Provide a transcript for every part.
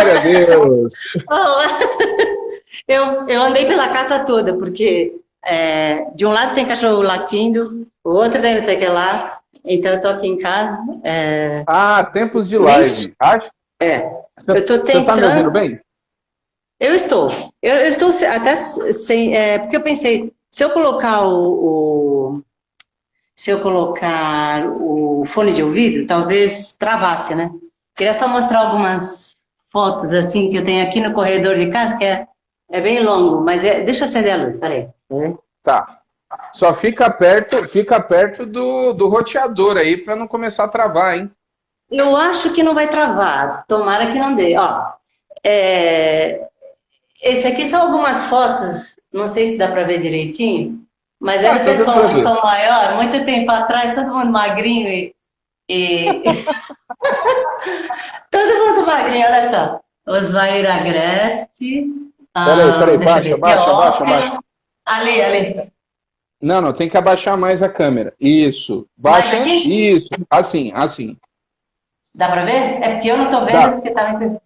glória a Deus! Eu andei pela casa toda, porque de um lado tem cachorro latindo, o outro tem não sei o que lá, então eu tô aqui em casa. Tempos de Nem, live. Acho. eu tô Você tá me ouvindo tentando. bem? Eu estou. Eu estou até sem. Porque eu pensei, se eu colocar o fone de ouvido, talvez travasse, né? Queria só mostrar algumas fotos assim que eu tenho aqui no corredor de casa, que é bem longo, mas deixa eu acender a luz, peraí. Tá. Só fica perto do roteador aí para não começar a travar, hein? Eu acho que não vai travar, tomara que não dê. Ó, esse aqui são algumas fotos, não sei se dá para ver direitinho, mas é do Tá dando pessoal pra do ver. Som Maior, muito tempo atrás, todo mundo magrinho e todo mundo magrinho, olha só. Osvair Agreste, Peraí, deixa eu baixa, ver, baixa, baixa, baixa. Teófilo, ali. Não, tem que abaixar mais a câmera. Isso. Mais Baixa. aqui? Isso. Assim. Dá para ver? É porque eu não estou vendo, Dá. porque estava...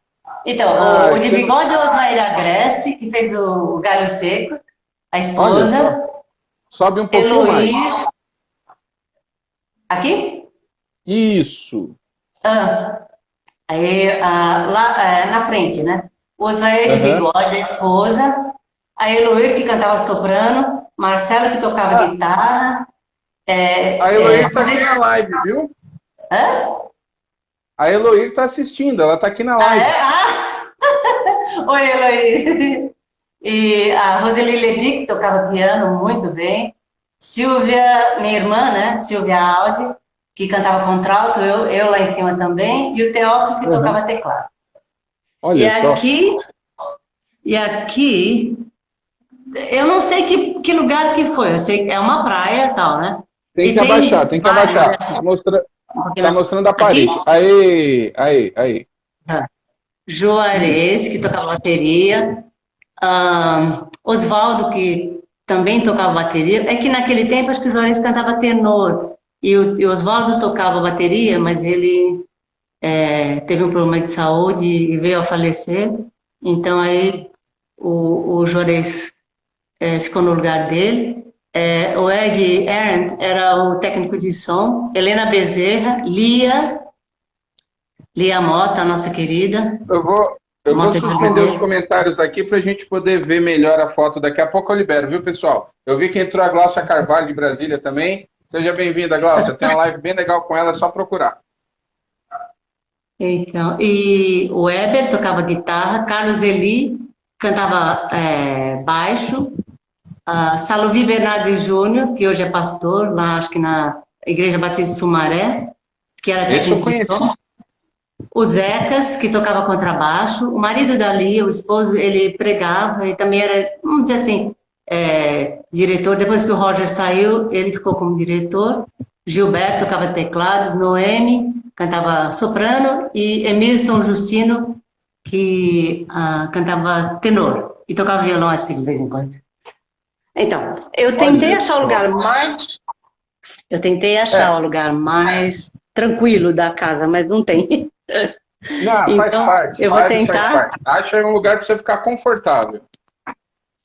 Então, Ah, o de você não... bigode é o Osvair Agreste, que fez o Galho Seco, a Olha só. esposa, Sobe um pouquinho mais. Eloir, aqui? Isso. Ah, aí, lá na frente, né? O Osvair de Aham. bigode, a esposa, a Eloir que cantava soprano, Marcelo que tocava Ah, guitarra, a Eloir tá aqui Roseli... na live, viu? Hã? A Eloir tá assistindo, ela tá aqui na Ah, é? live. Oi, Eloy. E a Roseli Levi, que tocava piano muito bem. Silvia, minha irmã, né? Silvia Aldi, que cantava contralto, eu lá em cima também. E o Teófilo, que Aham. tocava teclado. E Olha só. aqui, e aqui, eu não sei que lugar que foi. Eu sei que é uma praia e tal, né? Tem E que abaixar, tem tem que vários, abaixar. assim, um pouquinho Tá mais. mostrando a Aqui, parede. Aí. Isso. Juarez, que tocava bateria. Oswaldo, que também tocava bateria. É que naquele tempo acho que o Juarez cantava tenor e o Oswaldo tocava bateria, mas ele teve um problema de saúde e veio a falecer. Então aí o Juarez ficou no lugar dele. O Ed Arendt era o técnico de som. Helena Bezerra, Lia Mota, nossa querida. Eu vou, eu vou Mota de suspender os Oliveira. comentários aqui para a gente poder ver melhor a foto. Daqui a pouco eu libero, viu, pessoal? Eu vi que entrou a Gláucia Carvalho de Brasília também. Seja bem-vinda, Gláucia. Tem uma live bem legal com ela, é só procurar. Então, e o Weber tocava guitarra, Carlos Eli cantava baixo, Salovi Bernardo Júnior, que hoje é pastor, lá acho que na Igreja Batista de Sumaré, que era Esse eu técnico de conheci. som, o Zecas, que tocava contrabaixo, o marido da Lia, o esposo, ele pregava e também era, vamos dizer assim, diretor. Depois que o Roger saiu, ele ficou como diretor. Gilberto tocava teclados, Noemi cantava soprano e Emilson Justino, que cantava tenor e tocava violão, acho que de vez em quando. Então, Olha só. eu tentei achar É, o lugar mais tranquilo da casa, mas não tem. não, faz Então, parte. eu vou Live faz tentar. parte. Acha um lugar para você ficar confortável.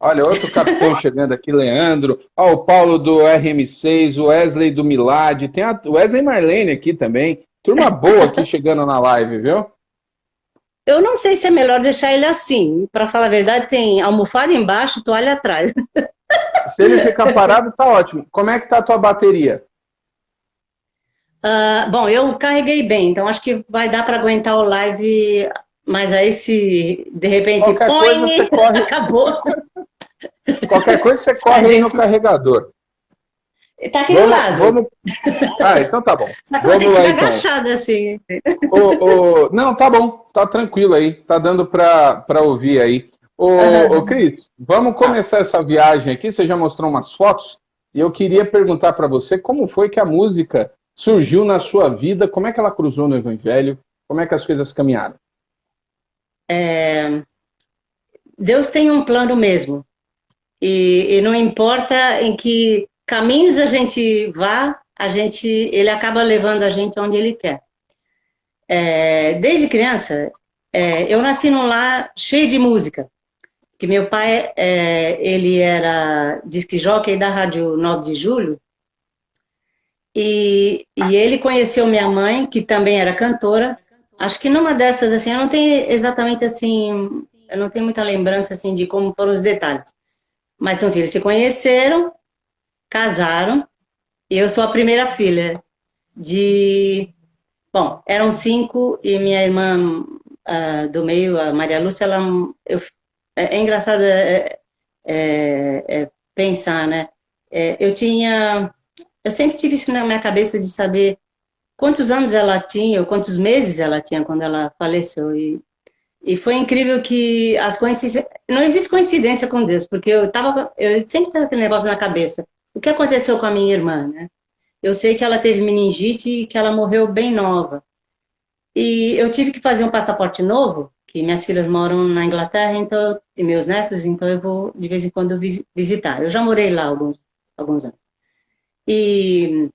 Olha, outro capitão chegando aqui, Leandro. Ó, o Paulo do RM6, o Wesley do Milad. Tem a Wesley Marlene aqui também. Turma boa aqui chegando na live, viu? Eu não sei se é melhor deixar ele assim. Para falar a verdade, tem almofada embaixo, toalha atrás. Se ele ficar parado, tá ótimo. Como é que tá a tua bateria? Bom, eu carreguei bem, então acho que vai dar para aguentar o live, mas aí se de repente Qualquer coisa você põe, corre, acabou. qualquer coisa você A corre aí no gente carregador. tá aqui do Vamos, lado. vamos. Ah, então tá bom. Só que eu vou ter Vamos que lá ficar então. agachada assim. Não, tá bom, tá tranquilo aí, tá dando para ouvir aí. Cris, vamos começar essa viagem aqui. Você já mostrou umas fotos e eu queria perguntar para você como foi que a música surgiu na sua vida, como é que ela cruzou no Evangelho, como é que as coisas caminharam? Deus tem um plano mesmo. E não importa em que caminhos a gente vá, ele acaba levando a gente onde ele quer. Desde criança, eu nasci num lar cheio de música, que meu pai, ele era disc jockey da Rádio 9 de Julho, e ele conheceu minha mãe, que também era cantora. Acho que numa dessas, assim, eu não tenho exatamente, assim, eu não tenho muita lembrança, assim, de como foram os detalhes. Mas, enfim, eles se conheceram, casaram, e eu sou a primeira filha de... Bom, eram 5, e minha irmã do meio, a Maria Lúcia, é engraçado pensar, né? Eu sempre tive isso na minha cabeça de saber quantos anos ela tinha, ou quantos meses ela tinha quando ela faleceu. E foi incrível que as coincidências... Não existe coincidência com Deus, porque eu sempre tava aquele negócio na cabeça. O que aconteceu com a minha irmã, né? Eu sei que ela teve meningite e que ela morreu bem nova. E eu tive que fazer um passaporte novo, que minhas filhas moram na Inglaterra, então, e meus netos, então eu vou de vez em quando visitar. Eu já morei lá alguns anos. E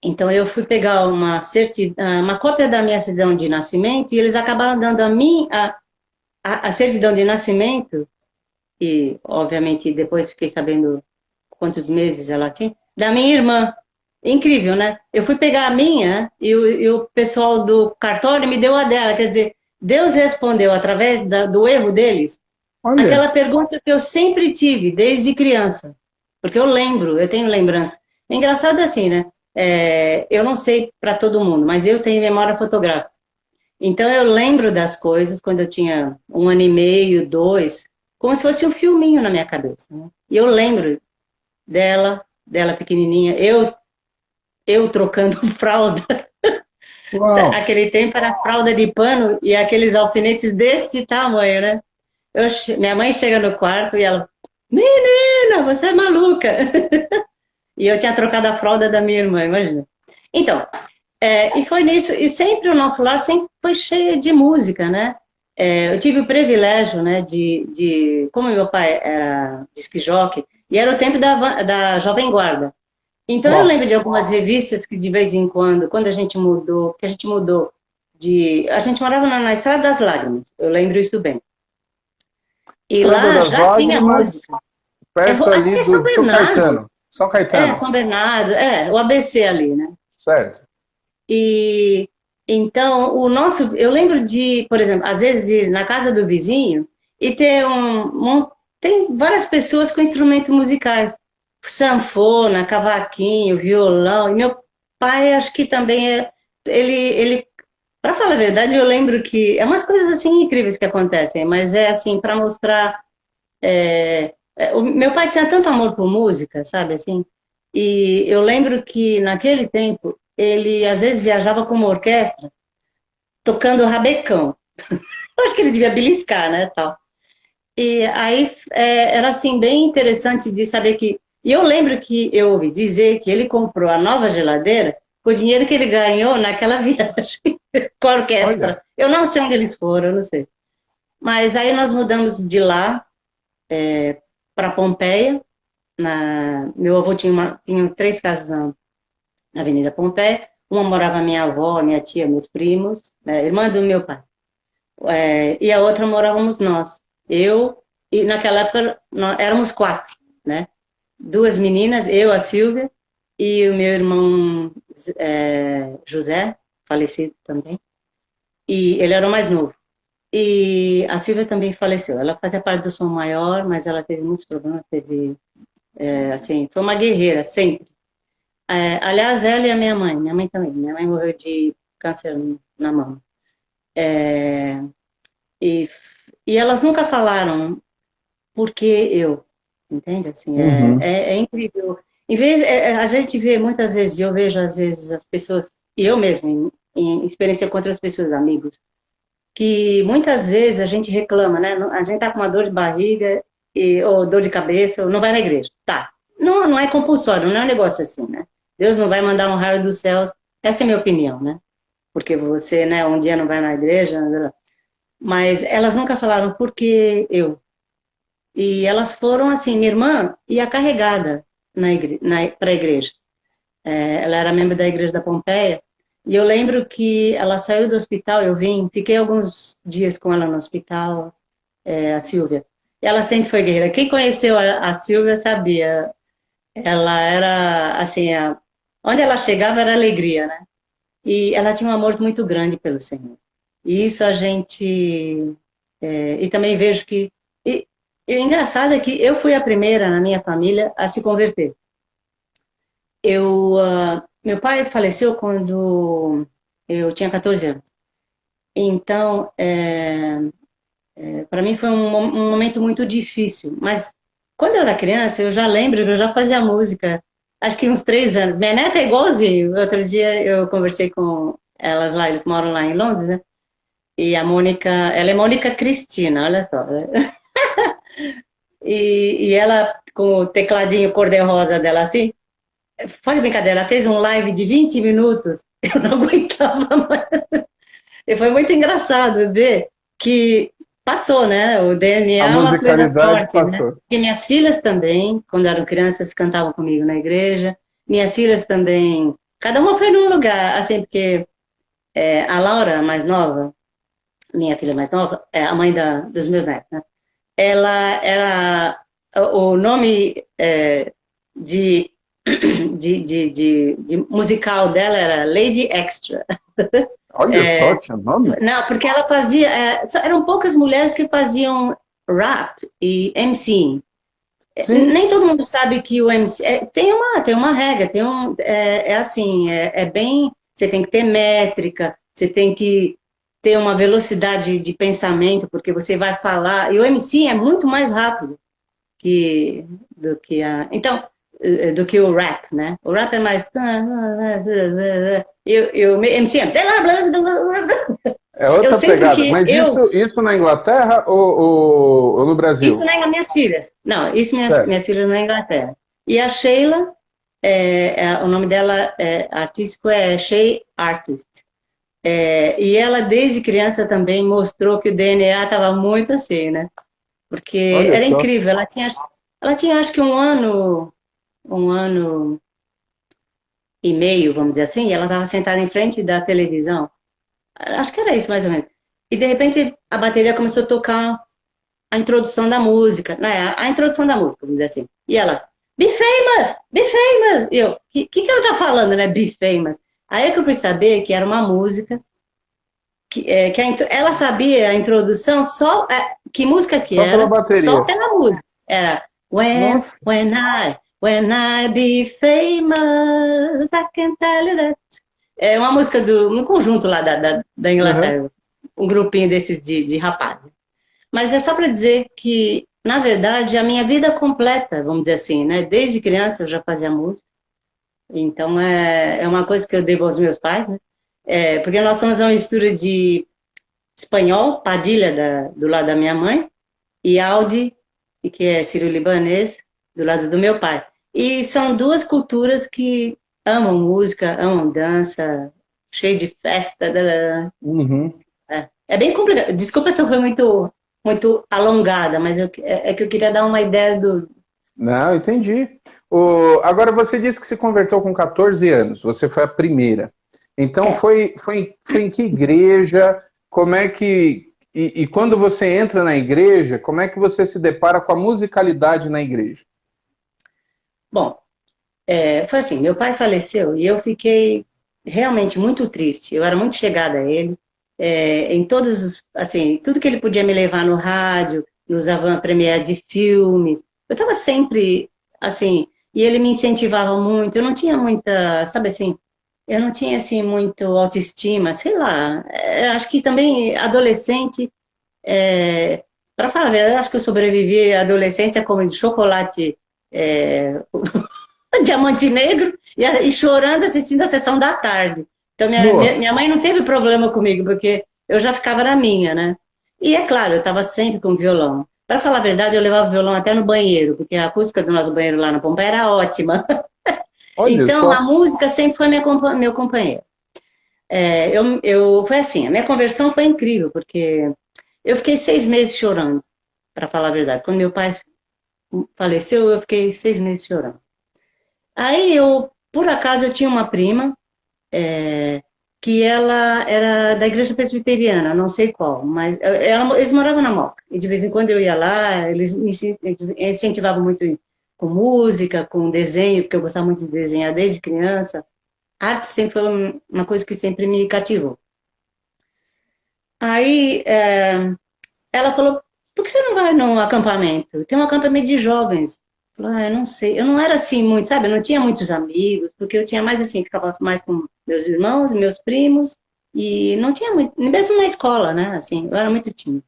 então eu fui pegar uma cópia da minha certidão de nascimento e eles acabaram dando a mim a certidão de nascimento, e obviamente depois fiquei sabendo quantos meses ela tinha, da minha irmã. Incrível, né? Eu fui pegar a minha e o pessoal do cartório me deu a dela. Quer dizer, Deus respondeu através do erro deles Olha, aquela pergunta que eu sempre tive desde criança. Porque eu tenho lembrança. É engraçado assim, né? Eu não sei para todo mundo, mas eu tenho memória fotográfica. Então eu lembro das coisas quando eu tinha 1 ano e meio, 2, como se fosse um filminho na minha cabeça, né? E eu lembro dela pequenininha, eu trocando fralda. uau, Aquele tempo era fralda de pano e aqueles alfinetes deste tamanho, né? Minha mãe chega no quarto e ela, menina, você é maluca. E eu tinha trocado a fralda da minha irmã, imagina. Então, e foi nisso, e sempre o nosso lar sempre foi cheio de música, né? Eu tive o privilégio, né, como meu pai era disc jockey, e era o tempo da Jovem Guarda. Então eu uau. lembro de algumas revistas que de vez em quando a gente mudou, a gente morava na Estrada das Lágrimas, eu lembro isso bem. E Estrada lá das já tinha Lágrimas, música. perto Acho que ali é São do São Bernardo. Caetano. São Caetano, São Bernardo, o ABC ali, né? certo. E então eu lembro de, por exemplo, às vezes ir na casa do vizinho e ter tem várias pessoas com instrumentos musicais, sanfona, cavaquinho, violão. E meu pai, acho que também ele, para falar a verdade, eu lembro que é umas coisas assim incríveis que acontecem, mas é assim para mostrar. O meu pai tinha tanto amor por música, sabe assim? E eu lembro que naquele tempo ele às vezes viajava com uma orquestra tocando rabecão. Eu acho que ele devia beliscar, né, tal. E aí era assim bem interessante de saber que. E eu lembro que eu ouvi dizer que ele comprou a nova geladeira com o dinheiro que ele ganhou naquela viagem com a Olha, orquestra. Eu não sei onde eles foram, eu não sei. Mas aí nós mudamos de lá para Pompeia. Meu avô tinha 3 casas na Avenida Pompeia. Uma morava minha avó, minha tia, meus primos, né, irmã do meu pai. E a outra morávamos nós. Eu, e naquela época nós éramos 4, né? 2 meninas, eu, a Silvia, e o meu irmão José, falecido também. E ele era o mais novo. E a Silvia também faleceu. Ela fazia parte do Som Maior, mas ela teve muitos problemas, assim, foi uma guerreira, sempre. Aliás, ela e a minha mãe também. Minha mãe morreu de câncer na mama. E, e elas nunca falaram por que eu, entende? Assim, uhum. é incrível. Em vez, a gente vê muitas vezes, eu vejo às vezes as pessoas, e eu mesmo, em experiência com outras pessoas, amigos, que muitas vezes a gente reclama, né? A gente tá com uma dor de barriga, ou dor de cabeça, ou não vai na igreja. Tá. Não, não é compulsório, não é um negócio assim, né? Deus não vai mandar um raio dos céus. Essa é a minha opinião, né? Porque você, né, um dia não vai na igreja, mas elas nunca falaram por que eu. E elas foram assim, minha irmã ia carregada para a igreja. Ela era membro da igreja da Pompeia, E eu lembro que ela saiu do hospital, eu vim, fiquei alguns dias com ela no hospital, a Silvia. Ela sempre foi guerreira. Quem conheceu a Silvia sabia. Ela era, assim, onde ela chegava era alegria, né? E ela tinha um amor muito grande pelo Senhor. E isso a gente... e também vejo que... E o engraçado é que eu fui a primeira na minha família a se converter. Meu pai faleceu quando eu tinha 14 anos. Então, para mim foi um momento muito difícil. Mas quando eu era criança, eu já lembro, eu já fazia música. Acho que uns 3 anos. Minha neta é igualzinho. Outro dia eu conversei com elas lá, eles moram lá em Londres, né? E a Mônica, ela é Mônica Cristina, olha só. E ela, com o tecladinho cor-de-rosa dela assim, faz brincadeira, ela fez um live de 20 minutos, eu não aguentava mais. E foi muito engraçado ver que passou, né? O DNA A é uma coisa musicalidade forte, né? passou. E minhas filhas também, quando eram crianças, cantavam comigo na igreja. Minhas filhas também, cada uma foi num lugar, assim, porque a Laura, mais nova, minha filha mais nova, é a mãe dos meus netos, né? Ela era, o nome de, de musical dela era Lady Extra. Olha só, tinha nome? Não, porque ela fazia, eram poucas mulheres que faziam rap e MC. Sim. Nem todo mundo sabe que o MC tem uma regra, assim, bem, você tem que ter métrica, você tem que ter uma velocidade de pensamento, porque você vai falar, e o MC é muito mais rápido do que do que o rap, né? O rap é mais o MC É eu outra sempre pegada. que Mas isso na Inglaterra ou no isso Brasil? não é minhas filhas. Não, isso Certo. minhas filhas na Inglaterra. E a Sheila, o nome dela artístico é Shay Artist. E ela, desde criança, também mostrou que o DNA estava muito assim, né? Porque Olha era só. incrível. Ela tinha acho que um ano e meio, vamos dizer assim, e ela estava sentada em frente da televisão. Acho que era isso, mais ou menos. E, de repente, a bateria começou a tocar a introdução da música, né? A introdução da música, vamos dizer assim. E ela, be famous, be famous. E eu, que ela tá falando, né? Be famous. Aí é que eu fui saber que era uma música, ela sabia a introdução só, que música que Só pela era, só bateria. pela música. Era, Nossa. when I be famous, I can tell you that. É uma música um conjunto lá da Uhum. Inglaterra, um grupinho desses de rapazes. Mas é só para dizer que, na verdade, a minha vida completa, vamos dizer assim, né? Desde criança eu já fazia música, então é uma coisa que eu devo aos meus pais, né? Porque nós somos uma mistura de espanhol, Padilha, do lado da minha mãe, e Audi, que é sírio-libanês, do lado do meu pai. E são duas culturas que amam música, amam dança, cheio de festa. Uhum. É bem complicado. Desculpa se eu fui muito alongada, mas é que eu queria dar uma ideia do... Não, entendi. Agora, você disse que se converteu com 14 anos. Você foi a primeira. Então, É, foi em que igreja? Como é que... E quando você entra na igreja, como é que você se depara com a musicalidade na igreja? bom, foi assim, meu pai faleceu e eu fiquei realmente muito triste. Eu era muito chegada a ele, em todos assim, tudo que ele podia me levar no rádio, nos avant-première de filmes. Eu estava sempre, assim, e ele me incentivava muito. Eu não tinha muita, sabe assim, eu não tinha, assim, muito autoestima, sei lá. Acho que também adolescente, para falar a verdade, acho que eu sobrevivi à adolescência comendo chocolate, Diamante Negro e chorando assistindo a sessão da tarde. Então, Nossa, minha mãe não teve problema comigo, porque eu já ficava na minha, né? E é claro, eu estava sempre com violão. Para falar a verdade, eu levava o violão até no banheiro, porque a acústica do nosso banheiro lá na Pompeia era ótima. olha Então, a só. música sempre foi meu companheiro. Foi assim, a minha conversão foi incrível, porque eu fiquei 6 meses chorando, para falar a verdade. Quando meu pai faleceu, eu fiquei 6 meses chorando. Aí por acaso, eu tinha uma prima, que ela era da igreja presbiteriana, não sei qual, mas eles moravam na Moca, e de vez em quando eu ia lá, eles me incentivavam muito com música, com desenho, porque eu gostava muito de desenhar desde criança. Arte sempre foi uma coisa que sempre me cativou. Aí ela falou, por que você não vai num acampamento? Tem um acampamento de jovens. Eu falei, eu não sei. Eu não era assim muito, sabe? Eu não tinha muitos amigos, porque eu tinha mais assim, ficava mais com meus irmãos, meus primos, e não tinha muito, mesmo na escola, né? Assim, eu era muito tímida.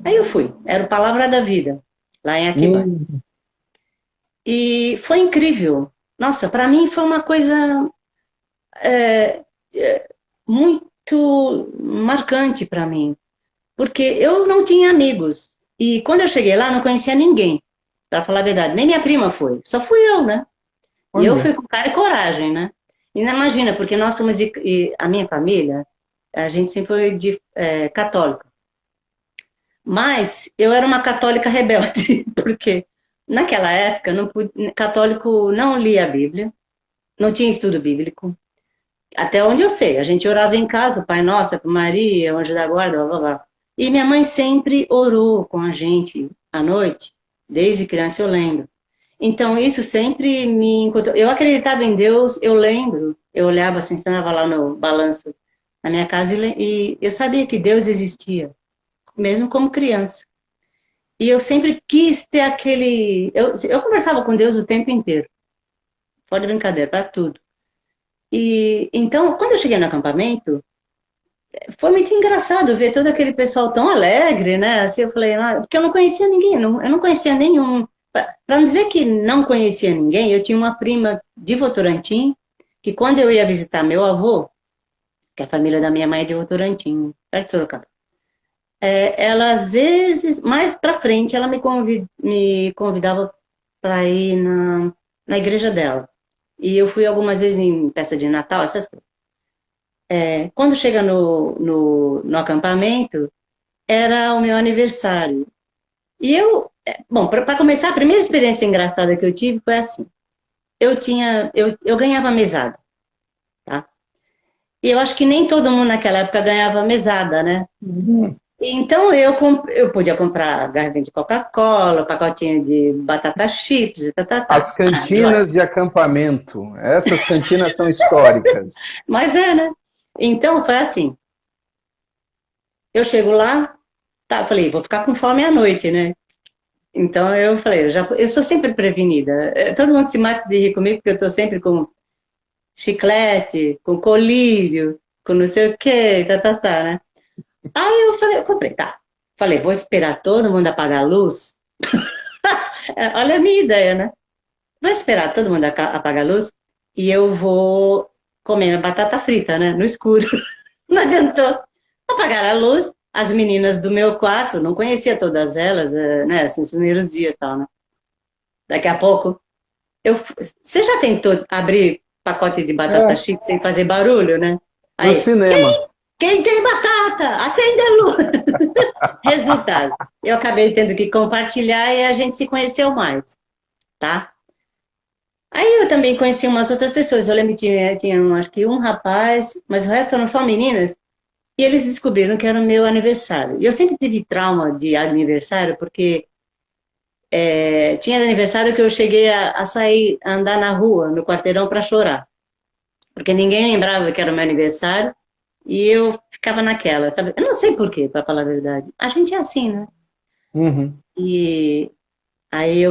Aí eu fui, era o Palavra da Vida, lá em Atibaia. E foi incrível. Nossa, para mim foi uma coisa muito marcante para mim, porque eu não tinha amigos. E quando eu cheguei lá, não conhecia ninguém, para falar a verdade. Nem minha prima foi, só fui eu, né? E eu fui com cara e coragem, né? E não imagina, porque nós somos, a minha família, a gente sempre foi católica. Mas eu era uma católica rebelde, porque naquela época, católico não lia a Bíblia, não tinha estudo bíblico. Até onde eu sei, a gente orava em casa, o Pai Nosso, a Maria, o Anjo da Guarda, blá, blá, blá. E minha mãe sempre orou com a gente à noite, desde criança eu lembro. Então isso sempre me encontrou. Eu acreditava em Deus, eu lembro, eu olhava assim, estava lá no balanço na minha casa e eu sabia que Deus existia, mesmo como criança. E eu sempre quis ter aquele... Eu conversava com Deus o tempo inteiro, fora de brincadeira, para tudo. E então, quando eu cheguei no acampamento, foi muito engraçado ver todo aquele pessoal tão alegre, né? Assim, eu falei, porque eu não conhecia ninguém, eu não conhecia nenhum. Para não dizer que não conhecia ninguém, eu tinha uma prima de Votorantim, que quando eu ia visitar meu avô, que a família da minha mãe é de Votorantim, perto de Sorocaba, ela às vezes, mais para frente, ela me convidava para ir na igreja dela. E eu fui algumas vezes em festa de Natal, essas coisas. Quando chega no acampamento, era o meu aniversário. E bom, para começar, a primeira experiência engraçada que eu tive foi assim. Eu ganhava mesada, tá? E eu acho que nem todo mundo naquela época ganhava mesada, né? Então eu podia comprar garrafinha de Coca-Cola, pacotinho de batata chips, As cantinas de acampamento, essas cantinas são históricas. Mas né? Então foi assim. Eu chego lá, falei, vou ficar com fome à noite, né? Então eu falei, eu sou sempre prevenida. Todo mundo se mata de rir comigo, porque eu tô sempre com chiclete, com colírio, com não sei o quê, né? Aí eu comprei, tá. Falei, vou esperar todo mundo apagar a luz. Olha a minha ideia, né? Vou esperar todo mundo apagar a luz e eu vou comer a batata frita, né? No escuro. Não adiantou. Apagaram a luz, as meninas do meu quarto, não conhecia todas elas, né? Assim, os primeiros dias e tal, né? Daqui a pouco, você já tentou abrir pacote de batata chips sem fazer barulho, né? Aí, no cinema. Quem tem batata? Acende a luz. Resultado, eu acabei tendo que compartilhar e a gente se conheceu mais, tá? Aí eu também conheci umas outras pessoas. Eu lembro que tinha acho que um rapaz, mas o resto eram só meninas. E eles descobriram que era o meu aniversário. E eu sempre tive trauma de aniversário, porque tinha aniversário que eu cheguei a sair, a andar na rua, no quarteirão, para chorar. Porque ninguém lembrava que era o meu aniversário. E eu ficava naquela, sabe? Eu não sei por quê, para falar a verdade. A gente é assim, né? Uhum. E aí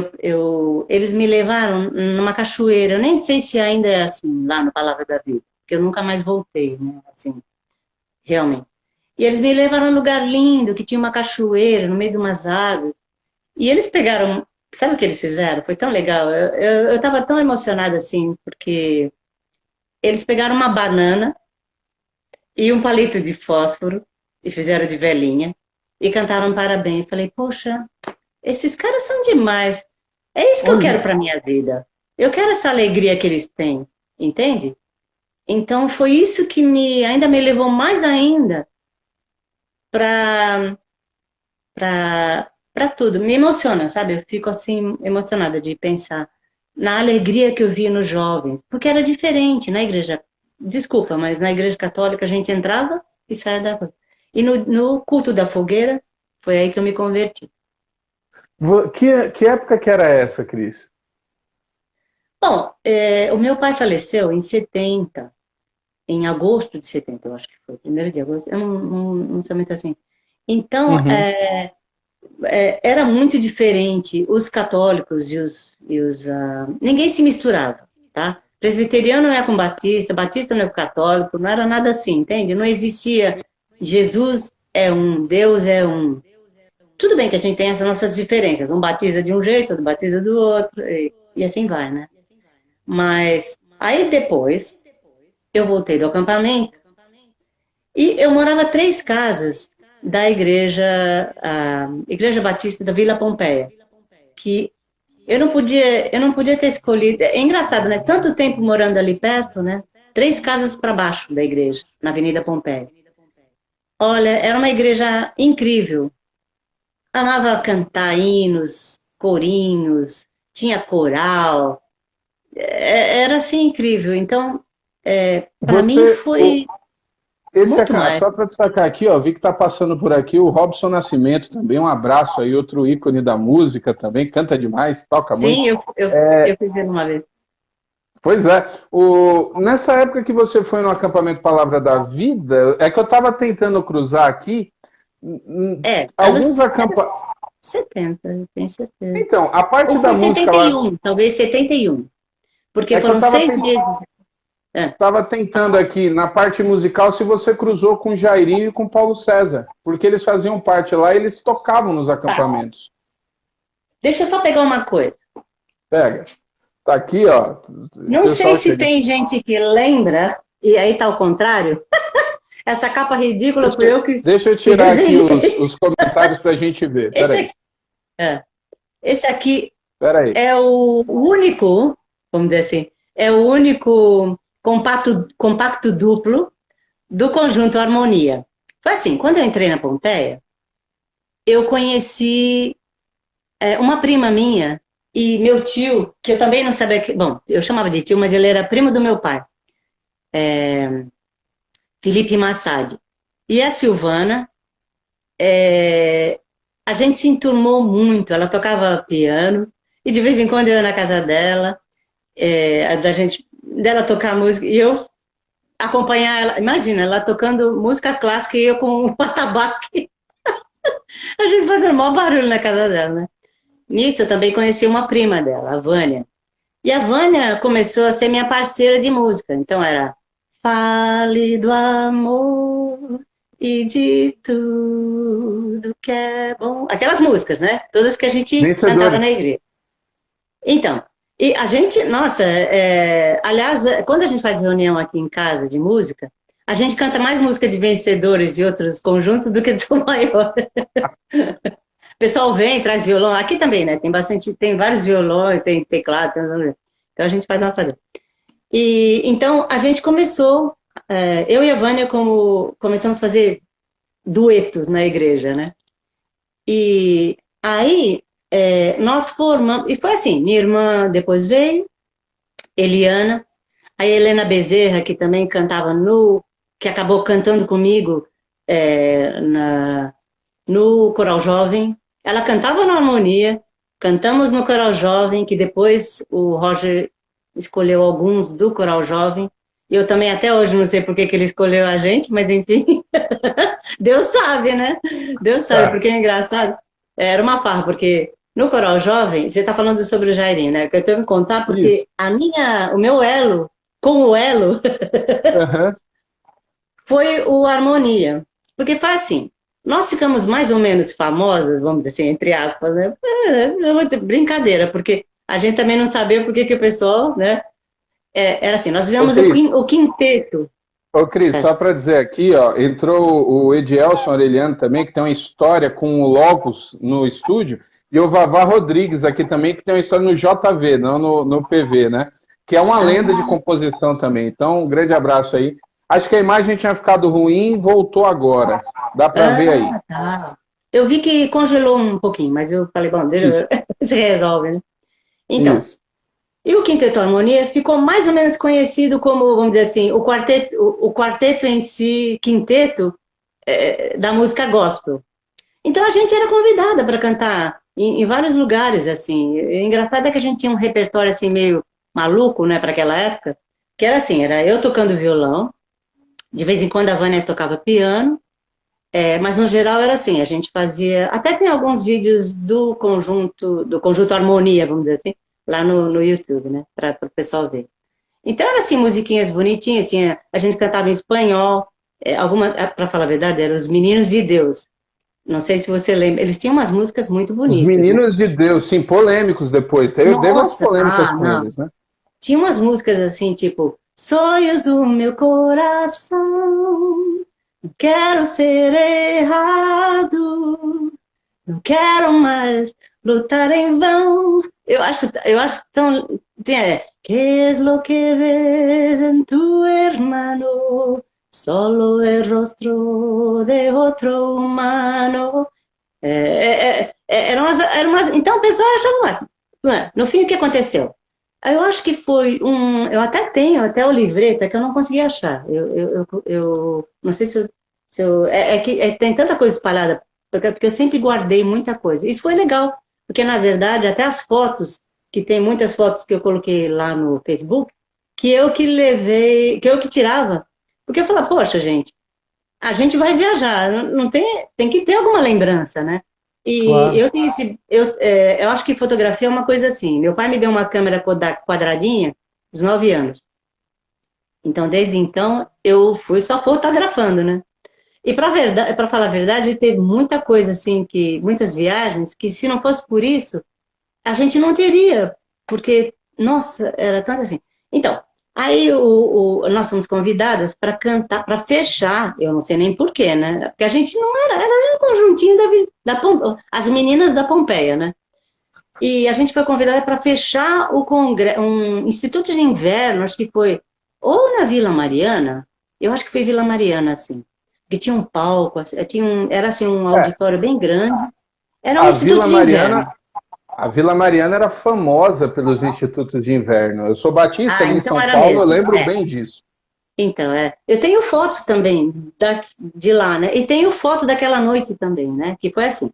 eles me levaram numa cachoeira. Eu nem sei se ainda é assim, lá no Palavra da Vida. Porque eu nunca mais voltei, né? Assim, realmente. E eles me levaram num lugar lindo, que tinha uma cachoeira no meio de umas árvores. E eles pegaram... Sabe o que eles fizeram? Foi tão legal. Eu estava tão emocionada, assim, porque eles pegaram uma banana e um palito de fósforo e fizeram de velhinha e cantaram parabéns. Falei, poxa, esses caras são demais. É isso que eu quero para minha vida. Eu quero essa alegria que eles têm, entende? Então foi isso que ainda me levou mais ainda para tudo. Me emociona, sabe? Eu fico assim emocionada de pensar na alegria que eu via nos jovens, porque era diferente na igreja desculpa, mas na igreja católica a gente entrava e saia da rua. E no culto da fogueira, foi aí que eu me converti. Que época que era essa, Cris? Bom, o meu pai faleceu em 70, em agosto de 70, eu acho que foi, 1º de agosto, eu não sei muito assim. Então, Uhum. Era muito diferente, os católicos ninguém se misturava, tá? Presbiteriano não é com batista, batista não é com católico, não era nada assim, entende? Não existia Jesus é um, Deus é um. Tudo bem que a gente tem essas nossas diferenças, um batiza de um jeito, outro batiza do outro, e assim vai, né? Mas aí depois eu voltei do acampamento e eu morava a 3 casas da igreja, a Igreja Batista da Vila Pompeia, que eu não podia ter escolhido. É engraçado, né? Tanto tempo morando ali perto, né? 3 casas para baixo da igreja, na Avenida Pompeia. Olha, era uma igreja incrível. Amava cantar hinos, corinhos, tinha coral. Era assim incrível. Então, para mim foi muito mais. Só para destacar aqui, ó, vi que está passando por aqui o Robson Nascimento também, um abraço aí, outro ícone da música também, canta demais, toca muito. Sim, eu fui ver uma vez. Pois é, nessa época que você foi no acampamento Palavra da Vida, é que eu estava tentando cruzar aqui, alguns acampamentos... 70, eu tenho certeza. Então, a parte Ou da foi música 71, lá... talvez 71. Porque foram 6 meses. Estava tentando aqui, na parte musical, se você cruzou com Jairinho e com Paulo César. Porque eles faziam parte lá e eles tocavam nos acampamentos. Deixa eu só pegar uma coisa. Pega. Tá aqui, ó. Não sei se tem gente que lembra, e aí tá ao contrário. Essa capa ridícula fui eu que... Deixa eu tirar aqui os comentários pra gente ver. Esse aqui Peraí. é o único, vamos dizer assim, é o único compacto duplo do conjunto Harmonia. Foi assim, quando eu entrei na Pompeia, eu conheci uma prima minha e meu tio, que eu também não sabia que... Bom, eu chamava de tio, mas ele era primo do meu pai. Felipe Massad. E a Silvana, a gente se enturmou muito, ela tocava piano, e de vez em quando eu ia na casa dela, dela tocar música, e eu acompanhar ela, imagina, ela tocando música clássica e eu com um atabaque. A gente fazendo o maior barulho na casa dela, né? Nisso eu também conheci uma prima dela, a Vânia. E a Vânia começou a ser minha parceira de música, então era fale do amor e de tudo que é bom. Aquelas músicas, né? Todas que a gente cantava na igreja. Então, e a gente, nossa, aliás, quando a gente faz reunião aqui em casa de música, a gente canta mais música de Vencedores e outros conjuntos do que de Som Maior. O pessoal vem, traz violão. Aqui também, né? Tem vários violões, tem teclado. Então a gente faz uma fadinha. E então a gente começou, eu e a Vânia começamos a fazer duetos na igreja, né? E aí nós formamos, e foi assim, minha irmã depois veio, Eliana, a Helena Bezerra, que também cantava que acabou cantando comigo no Coral Jovem, ela cantava na Harmonia, cantamos no Coral Jovem, que depois o Roger escolheu alguns do Coral Jovem. Eu também até hoje não sei por que ele escolheu a gente, mas enfim, Deus sabe, né? Deus sabe, porque é engraçado. Era uma farra, porque no Coral Jovem, você está falando sobre o Jairinho, né? Que eu tenho que contar, porque o meu elo, com o elo, foi o Harmonia. Porque foi assim, nós ficamos mais ou menos famosas, vamos dizer assim, entre aspas, né? Eu vou dizer, brincadeira, porque a gente também não sabia por que o pessoal, né? Era assim, nós fizemos o quinteto. Ô, Cris, só para dizer aqui, ó, entrou o Edielson Aureliano também, que tem uma história com o Logos no estúdio, e o Vavá Rodrigues aqui também, que tem uma história no JV, não no PV, né? Que é uma lenda de composição também. Então, um grande abraço aí. Acho que a imagem tinha ficado ruim, voltou agora. Dá para ver aí. Tá. Eu vi que congelou um pouquinho, mas eu falei, bom, se resolve, né? Então, E o Quinteto Harmonia ficou mais ou menos conhecido como, vamos dizer assim, o quarteto em si, quinteto, da música gospel. Então a gente era convidada para cantar em vários lugares, assim. E o engraçado é que a gente tinha um repertório assim meio maluco, né, para aquela época, que era assim, era eu tocando violão, de vez em quando a Vânia tocava piano, mas no geral era assim, a gente fazia, até tem alguns vídeos do conjunto Harmonia, vamos dizer assim, lá no YouTube, né, para o pessoal ver. Então era assim, musiquinhas bonitinhas, a gente cantava em espanhol, para falar a verdade, eram os Meninos de Deus. Não sei se você lembra, eles tinham umas músicas muito Os bonitas, né? Meninos de Deus, sim, polêmicos depois. Teve umas Nossa, polêmicas com não. eles, né? Tinha umas músicas assim, tipo, sonhos do meu coração, não quero ser errado, não quero mais lutar em vão. Eu acho tão. Que es lo que ves en tu hermano? Solo el rostro de otro humano. Então o pessoal achava o máximo. No fim, o que aconteceu? Eu acho que foi um. Eu até tenho até o livreto, é que eu não consegui achar. Eu não sei se eu. Tem tanta coisa espalhada, porque eu sempre guardei muita coisa. Isso foi legal, porque na verdade, até as fotos, que tem muitas fotos que eu coloquei lá no Facebook, que eu que levei, que eu que tirava. Porque eu falava, poxa, gente, a gente vai viajar, não tem que ter alguma lembrança, né? E Claro. eu tenho eu acho que fotografia é uma coisa assim. Meu pai me deu uma câmera quadradinha aos 9 anos. Então, desde então, eu fui só fotografando, né? E para falar a verdade, teve muita coisa assim, muitas viagens, que se não fosse por isso, a gente não teria, porque, nossa, era tanto assim. Então, aí nós somos convidadas para cantar, para fechar, eu não sei nem porquê, né? Porque a gente não era um conjuntinho as meninas da Pompeia, né? E a gente foi convidada para fechar um instituto de inverno, acho que foi ou na Vila Mariana, eu acho que foi Vila Mariana, assim, que tinha um palco, era assim um É, auditório bem grande, era um a instituto Vila de inverno. Mariana, a Vila Mariana era famosa pelos institutos de inverno. Eu sou batista Ah, ali em então São era Paulo, eu mesmo. lembro bem disso. Então, eu tenho fotos também de lá, né? E tenho foto daquela noite também, né? Que foi assim.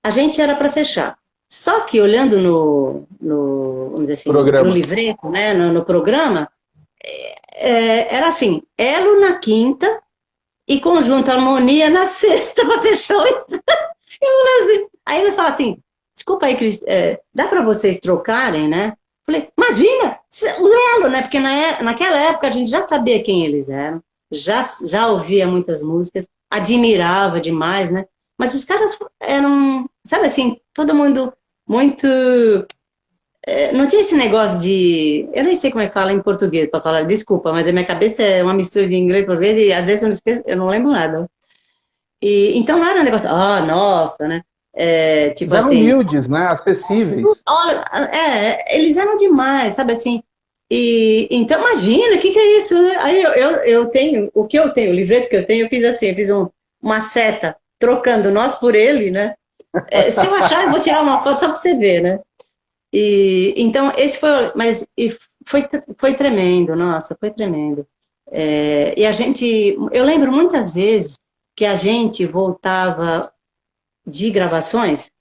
A gente era para fechar. Só que olhando vamos dizer assim, no Programa. livreto, né? No programa, era assim, Elo na quinta e Conjunto Harmonia na sexta para fechar assim. Aí eles falam assim, desculpa aí, Cris, dá para vocês trocarem, né? Falei, imagina, o Elo, né? Porque naquela época a gente já sabia quem eles eram, já ouvia muitas músicas, admirava demais, né? Mas os caras eram, sabe assim, todo mundo muito. Não tinha esse negócio de. Eu nem sei como é que fala em português para falar, desculpa, mas a minha cabeça é uma mistura de inglês e português e às vezes eu não lembro nada. Então não era um negócio, nossa, né? Tipo Eles eram assim, humildes, né? Acessíveis. olha, eles eram demais, sabe assim? E então imagina, o que é isso, né? Aí eu tenho, o que eu tenho, o livreto que eu tenho, eu fiz assim, eu fiz uma seta trocando nós por ele, né? Se eu achar, eu vou tirar uma foto só para você ver, né? E então esse foi, foi tremendo, nossa, foi tremendo. E eu lembro muitas vezes que a gente voltava de gravações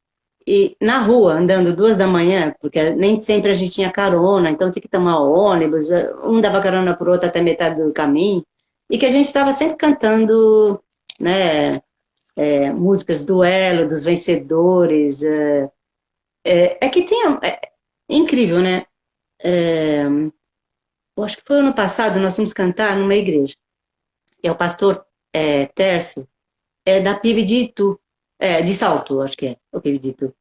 e na rua, andando 2 da manhã, porque nem sempre a gente tinha carona, então tinha que tomar ônibus, um dava carona para o outro até metade do caminho, e que a gente estava sempre cantando, né, músicas do Elo, dos vencedores. Que tem. Incrível, né? Eu acho que foi ano passado, nós fomos cantar numa igreja. E o pastor Tércio é da PIB de Itu, de Salto, acho que é, o PIB de Itu.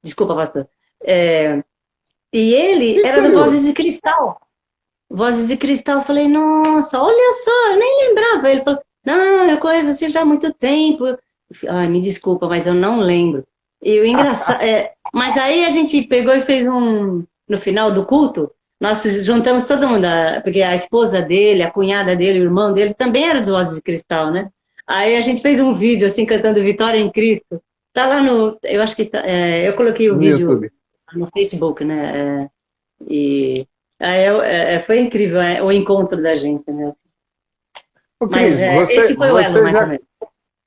Desculpa, pastor. E ele era do Interior. Vozes de Cristal. Vozes de Cristal, eu falei, nossa, olha só, eu nem lembrava. Ele falou, não, eu conheço você já há muito tempo. Ai, me desculpa, mas eu não lembro. E o engraçado, mas aí a gente pegou e fez no final do culto, nós juntamos todo mundo, porque a esposa dele, a cunhada dele, o irmão dele, também era dos Vozes de Cristal, né? Aí a gente fez um vídeo, assim, cantando Vitória em Cristo. Tá lá eu acho que eu coloquei o No vídeo YouTube. no Facebook, né? E aí foi incrível o encontro da gente, né? Ô, Mas Cris, esse foi o elo, mais ou menos.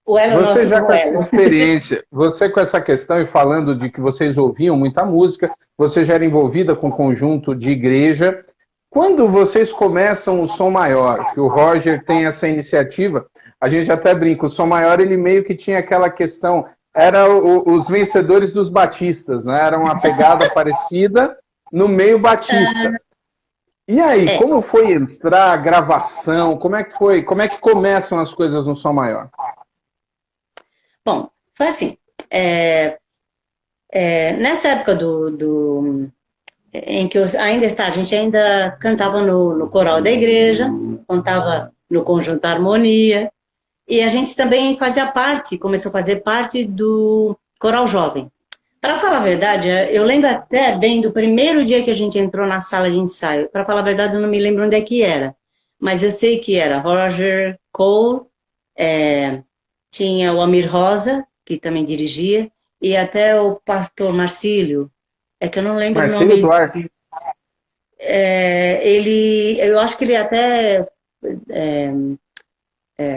O elo você nosso já com o com essa elo. experiência, você com essa questão e falando de que vocês ouviam muita música, você já era envolvida com um conjunto de igreja. Quando vocês começam o Som Maior, que o Roger tem essa iniciativa, a gente até brinca, o Som Maior ele meio que tinha aquela questão, era os vencedores dos batistas, né? Era uma pegada parecida no meio batista. E aí, É, como foi entrar, a gravação, como é que foi, como é que começam as coisas no Som Maior? bom, foi assim. Nessa época em que a gente ainda cantava no coral da igreja, cantava no Conjunto Harmonia, e a gente também fazia parte, começou a fazer parte do coral jovem. Para falar a verdade, eu lembro até bem do primeiro dia que a gente entrou na sala de ensaio. Para falar a verdade, eu não me lembro onde é que era, mas eu sei que era Roger Cole, tinha o Amir Rosa, que também dirigia, e até o pastor Marcílio, é que eu não lembro o Marcelo nome. Duarte. Eu acho que ele até,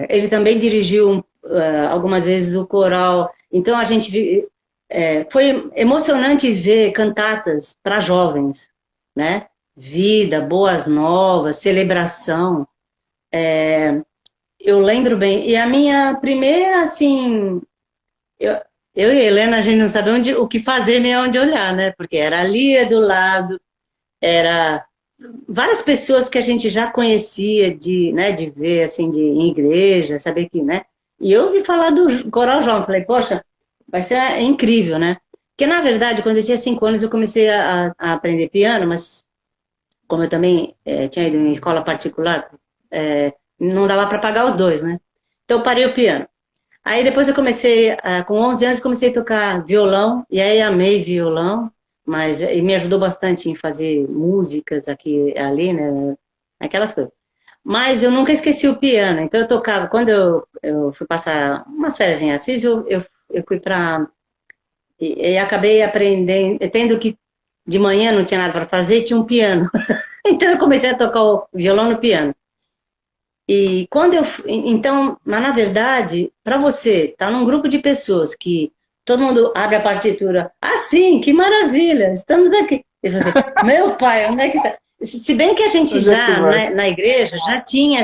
ele também dirigiu algumas vezes o coral. Então a gente foi emocionante ver cantatas para jovens, né? Vida, boas novas, celebração. Eu lembro bem. E a minha primeira, assim, eu, eu e a Helena, a gente não sabia o que fazer nem onde olhar, né? Porque era a Lia do lado, era várias pessoas que a gente já conhecia né, de ver, assim, em igreja, saber que, né? E eu ouvi falar do Coral Jovem, falei, poxa, vai ser incrível, né? Porque, na verdade, quando eu tinha 5 anos, eu comecei a aprender piano, mas como eu também tinha ido em escola particular, não dava para pagar os dois, né? Então, eu parei o piano. Aí depois eu comecei, com 11 anos, comecei a tocar violão, e aí amei violão, mas e me ajudou bastante em fazer músicas aqui e ali, né? Aquelas coisas. Mas eu nunca esqueci o piano, então eu tocava, quando eu fui passar umas férias em Assis, eu fui para. E acabei aprendendo, tendo que. De manhã não tinha nada para fazer, tinha um piano. Então eu comecei a tocar o violão no piano. E quando então, mas na verdade, para você estar num grupo de pessoas que todo mundo abre a partitura, ah, sim, que maravilha, estamos aqui. Eu falei assim, meu pai, onde é que está? Se bem que a gente Onde é que já, vai? né, na igreja, já tinha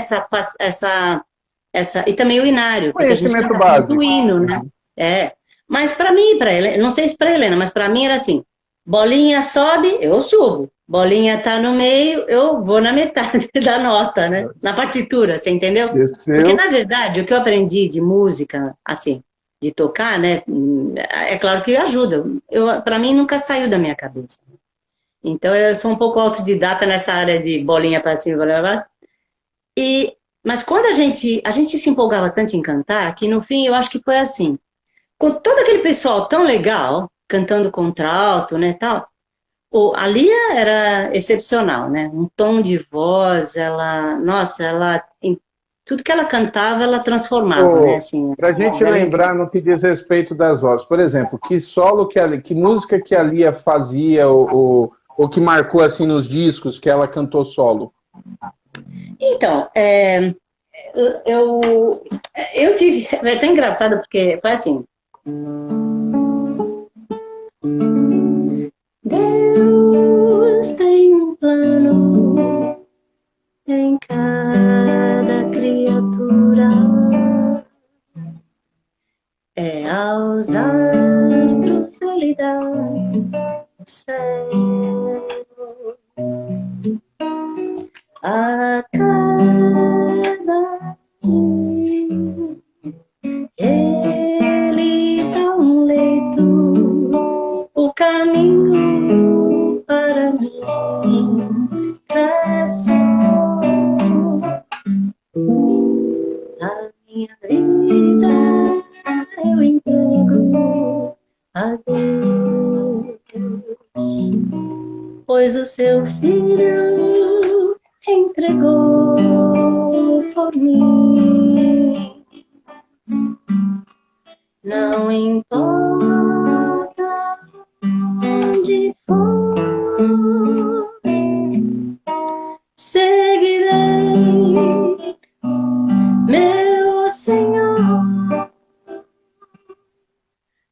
e também o inário, porque a gente Conhecimento cantava muito básico. hino, né? Mas para mim, para Helena, não sei se para Helena, mas para mim era assim, bolinha sobe, eu subo. Bolinha tá no meio, eu vou na metade da nota, né? Na partitura, você entendeu? Porque, Desceu. na verdade, o que eu aprendi de música, assim, de tocar, né? É claro que ajuda. Para mim, nunca saiu da minha cabeça. Então, eu sou um pouco autodidata nessa área de bolinha para cima, blá, blá, blá. Mas quando a gente se empolgava tanto em cantar, que no fim eu acho que foi assim. Com todo aquele pessoal tão legal, cantando contralto, né, tal, a Lia era excepcional, né? Um tom de voz, nossa, em tudo que ela cantava, ela transformava, né? Assim, Para a a voz gente dela é incrível. lembrar no que diz respeito das vozes, por exemplo, que solo que música que a Lia fazia ou que marcou assim nos discos que ela cantou solo? Então, eu tive, é até engraçado porque foi assim. Deus tem um plano em cada criatura. Aos astros ele dá o céu, a cada um ele dá um leito, o caminho para mim traçou. A minha vida eu entrego a Deus, pois o seu filho entregou por mim. Não importa onde for, meu Senhor,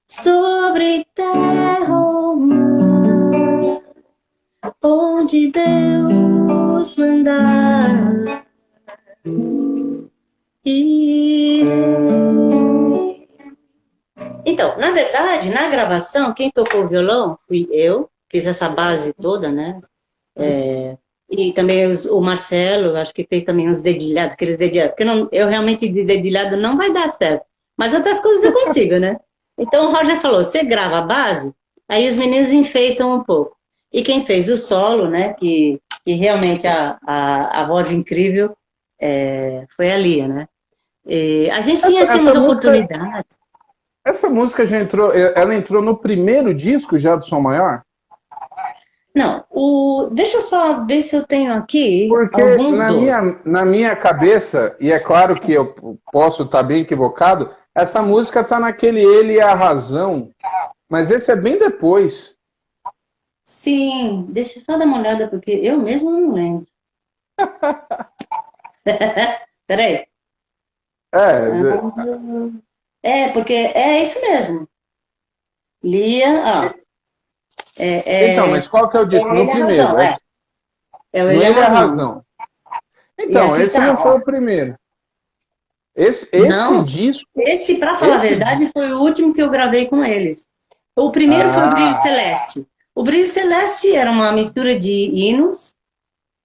sobre terra ou mar, onde Deus mandar, irei. Então, na verdade, na gravação, quem tocou o violão fui eu, fiz essa base toda, né? E também o Marcelo, acho que fez também uns dedilhados, aqueles dedilhados, porque eu realmente de dedilhado não vai dar certo, mas outras coisas eu consigo, né? Então o Roger falou, você grava a base, aí os meninos enfeitam um pouco. E quem fez o solo, né, que realmente a voz incrível foi a Lia, né? E a gente tinha assim umas oportunidades. Essa música ela entrou no primeiro disco já do Som Maior? Não, deixa eu só ver se eu tenho aqui. Porque na minha cabeça, e é claro que eu posso estar bem equivocado, essa música está naquele Ele e a Razão, mas esse é bem depois. Sim, deixa eu só dar uma olhada, porque eu mesmo não lembro. Peraí. Porque é isso mesmo. Lia, Então, mas qual que é o disco? No primeiro. No Ele é a Razão. Então, esse não foi o primeiro. Esse disco... Esse, pra falar a verdade, foi o último que eu gravei com eles. O primeiro foi o Brilho Celeste. O Brilho Celeste era uma mistura de hinos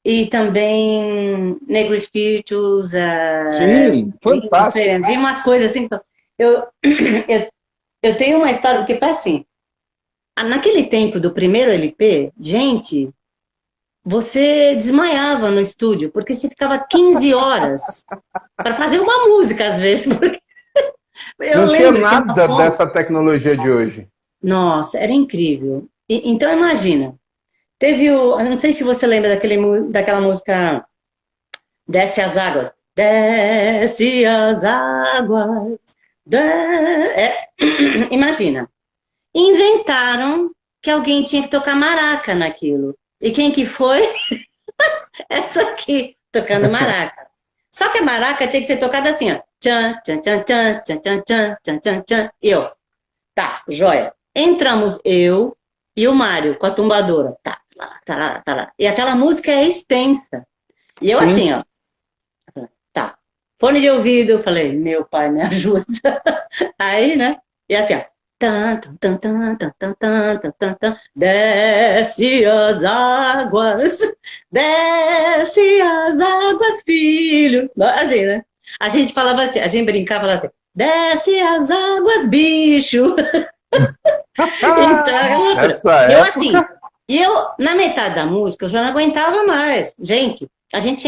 e também Negro Spiritus. Sim, fantástico. E umas coisas assim. Eu tenho uma história, porque foi assim. Naquele tempo do primeiro LP, gente, você desmaiava no estúdio, porque você ficava 15 horas para fazer uma música, às vezes. Porque não tinha nada dessa tecnologia de hoje. Nossa, era incrível. Então, imagina, teve eu não sei se você lembra daquela música Desce as Águas. Desce as águas. Imagina. Inventaram que alguém tinha que tocar maraca naquilo. E quem que foi? Essa aqui, tocando maraca. Só que a maraca tinha que ser tocada assim, ó. Tchan, tchan, tchan, tchan, tchan, tchan, tchan, tchan, tchan, tchan. E eu, tá, joia. Entramos eu e o Mário com a tumbadora. Tá, tá lá, tá lá. E aquela música é extensa. E eu assim, ó. Tá. Fone de ouvido, eu falei, meu pai, me ajuda. Aí, né? E assim, ó. Tan, tan, tan, tan, tan, tan, tan, tan. Desce as águas, desce as águas, filho. Assim, né? A gente falava assim, a gente brincava, falava assim, desce as águas, bicho. Então, eu assim, na metade da música, eu já não aguentava mais. Gente, a gente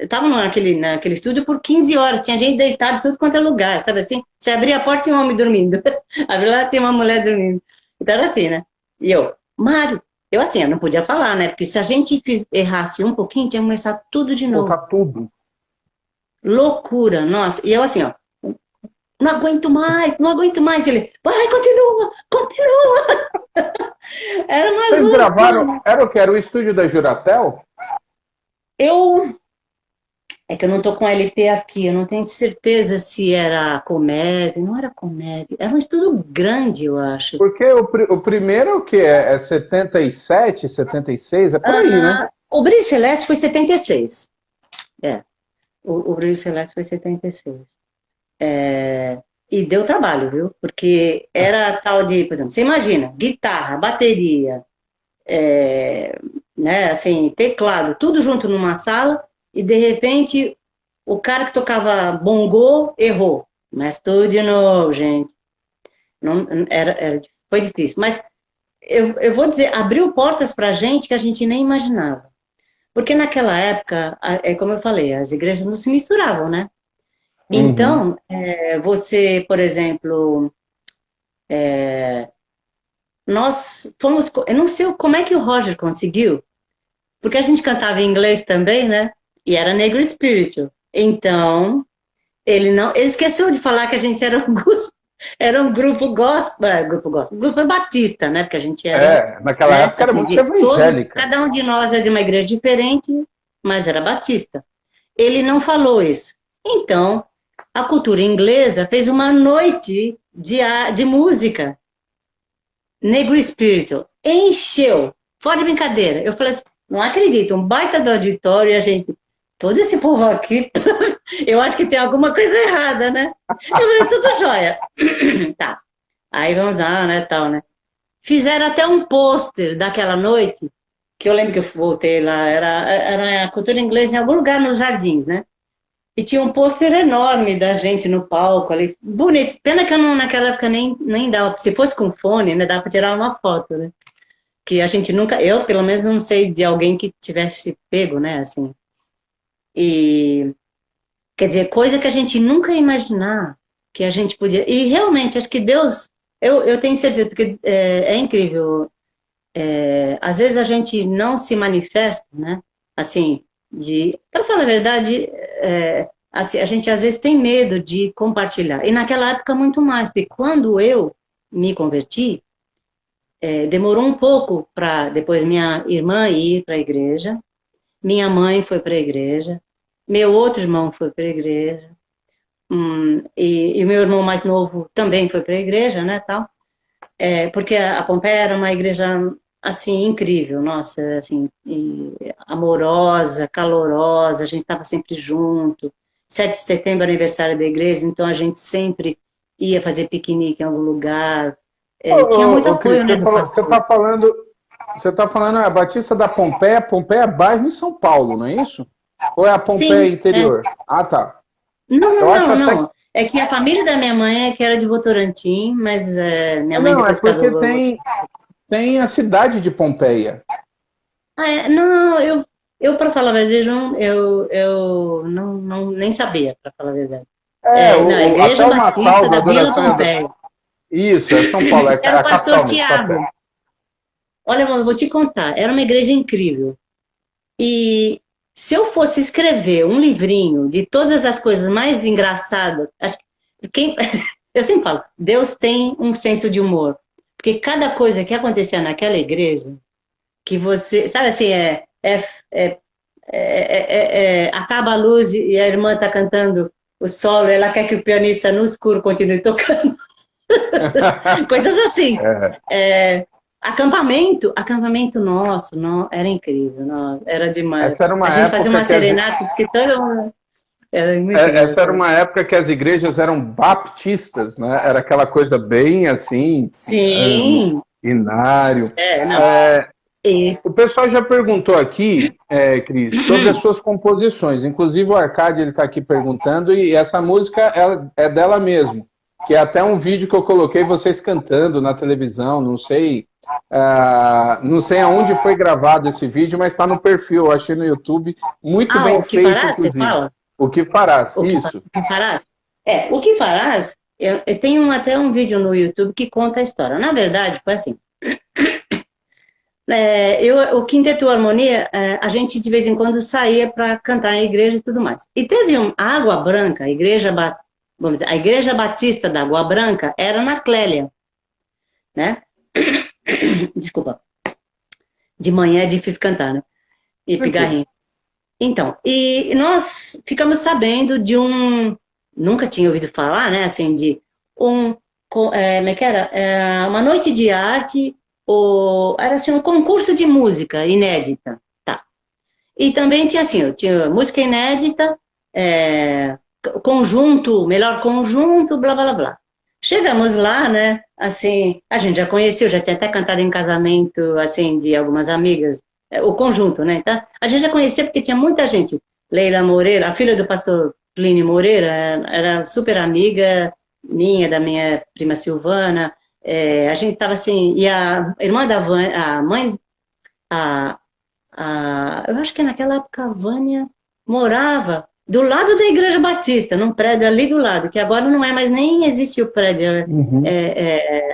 tava naquele estúdio por 15 horas, tinha gente deitada em tudo quanto é lugar, sabe assim? Você abria a porta e um homem dormindo. Abriu lá, tinha uma mulher dormindo. Então era assim, né? E eu, Mário, eu assim, eu não podia falar, né? Porque se a gente errasse um pouquinho, tinha que começar tudo de novo. Voltar tudo. Loucura, nossa. E eu assim, ó, não aguento mais, não aguento mais. Ele, vai, continua, continua. Era mais Vocês gravaram, era o que? Era o estúdio da Juratel? É que eu não tô com LP aqui, eu não tenho certeza se era Comeb, não era Comeb, era um estúdio grande, eu acho. Porque o primeiro é o que? É 77, 76, é por aí, né? O Brilho Celeste foi 76. O Brilho Celeste foi 76. E deu trabalho, viu? Porque era tal de, por exemplo, você imagina, guitarra, bateria, né, assim, teclado, tudo junto numa sala, e de repente o cara que tocava bongô errou. Mas tudo de novo, gente. Não, foi difícil. Mas eu vou dizer, abriu portas pra gente que a gente nem imaginava. Porque naquela época, como eu falei, as igrejas não se misturavam, né? Então, você, por exemplo, nós fomos... Eu não sei como é que o Roger conseguiu, porque a gente cantava em inglês também, né? E era Negro Spiritual. Então, ele esqueceu de falar que a gente era um grupo gospel, grupo batista, né? Porque a gente era... naquela época era muito evangélica. Cada um de nós é de uma igreja diferente, mas era batista. Ele não falou isso. Então, a cultura inglesa fez uma noite de música, Negro Spiritual, encheu, fora de brincadeira. Eu falei assim, não acredito, um baita do auditório e a gente, todo esse povo aqui, eu acho que tem alguma coisa errada, né? Eu falei, tudo jóia. Tá, aí vamos lá, né, tal, né? Fizeram até um pôster daquela noite, que eu lembro que eu voltei lá, era a cultura inglesa em algum lugar nos Jardins, né? E tinha um pôster enorme da gente no palco ali, bonito. Pena que eu não, naquela época nem dava, se fosse com fone, né, dava para tirar uma foto, né? Que a gente nunca, eu pelo menos não sei de alguém que tivesse pego, né, assim. E, quer dizer, coisa que a gente nunca ia imaginar que a gente podia. E realmente, acho que Deus, eu tenho certeza, porque é incrível. Às vezes a gente não se manifesta, né? Assim, para falar a verdade, assim, a gente às vezes tem medo de compartilhar. E naquela época muito mais, porque quando eu me converti, demorou um pouco para depois minha irmã ir para a igreja, minha mãe foi para a igreja, meu outro irmão foi para a igreja, e meu irmão mais novo também foi para a igreja, né, tal. Porque a Pompeia era uma igreja assim incrível, nossa, assim, amorosa, calorosa, a gente estava sempre junto. 7 de setembro, aniversário da igreja, então a gente sempre ia fazer piquenique em algum lugar. Tinha muito apoio, Cris, né, do pastor. Você está falando a Batista da Pompeia, Pompeia é bairro em São Paulo, não é isso? Ou é a Pompeia interior? Ah, tá. Não. É que a família da minha mãe é que era de Votorantim, mas minha mãe depois casou. Não, é porque tem a cidade de Pompeia. Não, eu para falar a verdade, eu não nem sabia, para falar a verdade. A Igreja Batista da Vila Pompeia. Isso, é São Paulo. Era o pastor Tiago. Olha, eu vou te contar, era uma igreja incrível. E se eu fosse escrever um livrinho de todas as coisas mais engraçadas, eu sempre falo, Deus tem um senso de humor. Porque cada coisa que acontecia naquela igreja, que você, sabe assim, acaba a luz e a irmã está cantando o solo, ela quer que o pianista no escuro continue tocando. Coisas assim. Acampamento nosso, era incrível, era demais. A gente fazia uma serenata escritora. Essa era uma época que as igrejas eram baptistas, né? Era aquela coisa bem assim. Sim. Inário. O pessoal já perguntou aqui, Cris, sobre as suas composições. Inclusive o Arcade ele está aqui perguntando, e essa música é dela mesmo. Que é até um vídeo que eu coloquei vocês cantando na televisão, não sei aonde foi gravado esse vídeo, mas está no perfil, eu achei no YouTube, muito bem feito. Você fala? O que farás, isso. O que farás? O que farás, eu tenho até um vídeo no YouTube que conta a história. Na verdade, foi assim. O Quinteto Harmonia, a gente de vez em quando saía para cantar em igreja e tudo mais. E teve a Água Branca, a Igreja Batista da Água Branca era na Clélia, né? Desculpa. De manhã é difícil cantar, né? E pigarrinho. Então, e nós ficamos sabendo de nunca tinha ouvido falar, né? Assim, de como é que era? Uma noite de arte, era assim, um concurso de música inédita, tá? E também tinha assim, tinha música inédita, conjunto, melhor conjunto, blá, blá, blá. Chegamos lá, né, assim, a gente já conheceu, já tinha até cantado em casamento, assim, de algumas amigas, o conjunto, né, então, a gente já conhecia porque tinha muita gente. Leila Moreira, a filha do pastor Plínio Moreira, era super amiga minha, da minha prima Silvana, a gente tava assim, e a irmã da Vânia, a mãe, eu acho que naquela época a Vânia morava do lado da Igreja Batista, num prédio ali do lado, que agora não é mais, nem existe o prédio,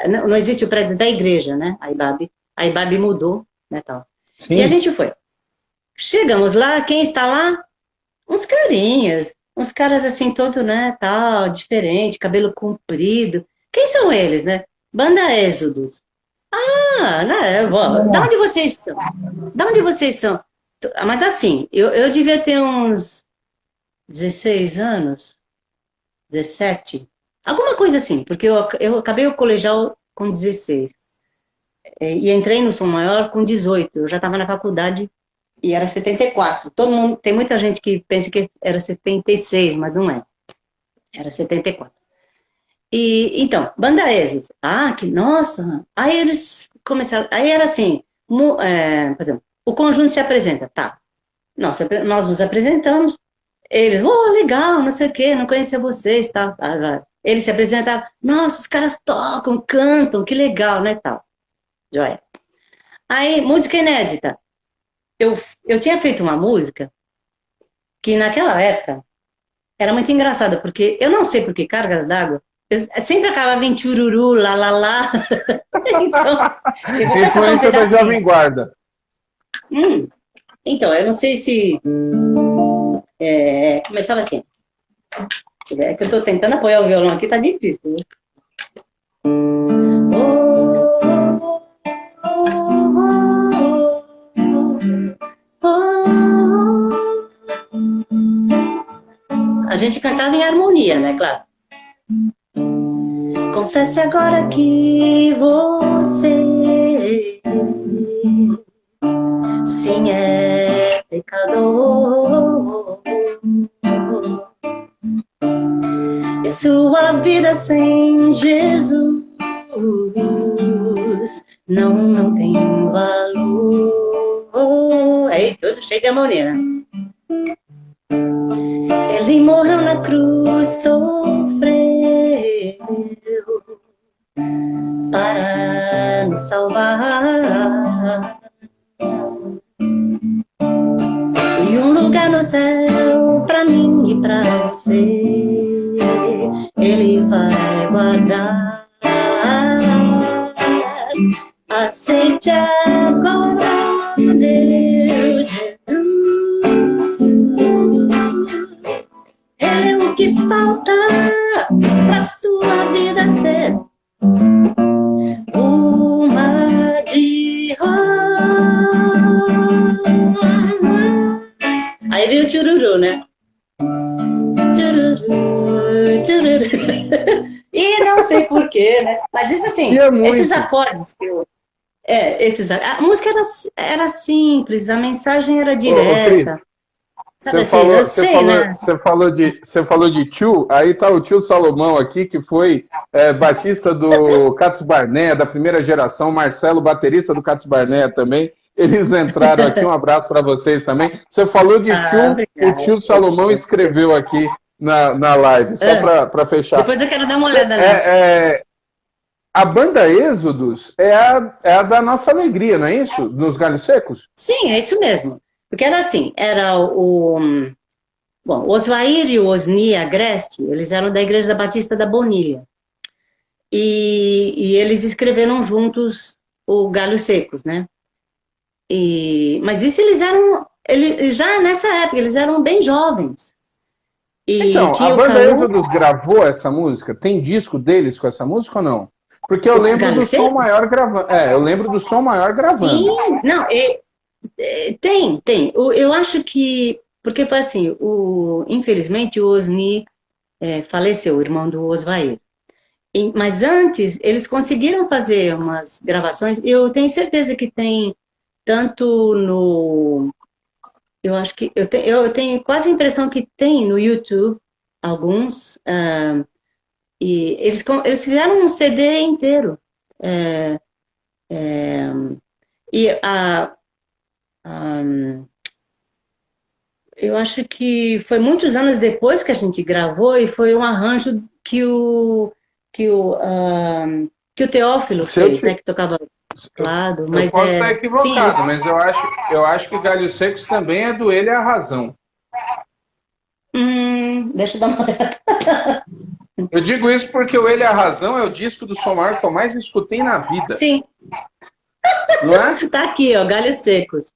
não existe o prédio da igreja, né, a IBAB mudou, né, tal. Sim. E a gente foi. Chegamos lá, quem está lá? Uns carinhas, uns caras assim, todo, né, tal, diferente, cabelo comprido. Quem são eles, né? Banda Êxodos. Né, da onde vocês são? Da onde vocês são? Mas assim, eu devia ter uns 16 anos, 17, alguma coisa assim, porque eu acabei o colegial com 16 e entrei no Som Maior com 18, eu já estava na faculdade e era 74. Todo mundo, tem muita gente que pensa que era 76, mas não é, era 74. E então, Banda Êxodos, que nossa, aí eles começaram, aí era assim, por exemplo, o conjunto se apresenta, tá, nós nos apresentamos, eles, legal, não sei o quê, não conhecia vocês, tal, tá. Eles se apresentavam, nossa, os caras tocam, cantam, que legal, né, tal. Joia. Aí, música inédita. Eu tinha feito uma música que naquela época era muito engraçada, porque eu não sei por que Cargas d'Água, sempre acabava em chururu, lá, lá, lá. Então, influência da Jovem Guarda. Então, eu não sei se... começava assim. É que eu tô tentando apoiar o violão aqui, tá difícil, né? A gente cantava em harmonia, né, claro. Confesse agora que você sim é pecador. E sua vida sem Jesus não tem valor. Aí, tudo cheio de harmonia, né? Ele morreu na cruz, sofreu para nos salvar. E um lugar no céu pra mim e pra você, Ele vai guardar. Aceite agora, meu Jesus. É o que falta pra sua vida ser uma de rosas. Aí veio o chururu, né? Chururu, chururu. E não sei porquê, né? Mas isso assim, esses acordes que eu... a música era simples, a mensagem era direta. Sabe Você falou de tio, aí tá o tio Salomão aqui, que foi baixista do Cats Barnea, da primeira geração, Marcelo, baterista do Cats Barnea também. Eles entraram aqui, um abraço para vocês também. Você falou de tio, obrigado. O tio Salomão escreveu aqui na live, só para fechar. Depois eu quero dar uma olhada lá. A Banda Êxodos é a da nossa alegria, não é isso? Nos Galhos Secos? Sim, é isso mesmo. Porque era assim, era o Osvair e o Osni Agreste, eles eram da Igreja Batista da Bonilha. E eles escreveram juntos o Galhos Secos, né? Mas isso já nessa época, eles eram bem jovens. Então, a Banda Êxodos gravou essa música? Tem disco deles com essa música ou não? Porque eu lembro do Som Maior gravando. Eu lembro do Som Maior gravando. Sim, não, tem. Eu acho que... Porque foi assim, infelizmente o Osni faleceu, o irmão do Osvair. Mas antes, eles conseguiram fazer umas gravações, e eu tenho certeza que tem tanto no... Eu acho que... Eu tenho quase a impressão que tem no YouTube alguns... e eles fizeram um CD inteiro. Eu acho que foi muitos anos depois que a gente gravou, e foi um arranjo que o Teófilo fez, né, que tocava do lado. Mas eu posso estar equivocado, sim, mas eu acho que Galhos Secos também é do Ele é a Razão. Deixa eu dar uma olhada. Eu digo isso porque o Ele é a Razão é o disco do Som Maior que eu mais escutei na vida. Sim. Não é? Tá aqui, ó, Galhos Secos.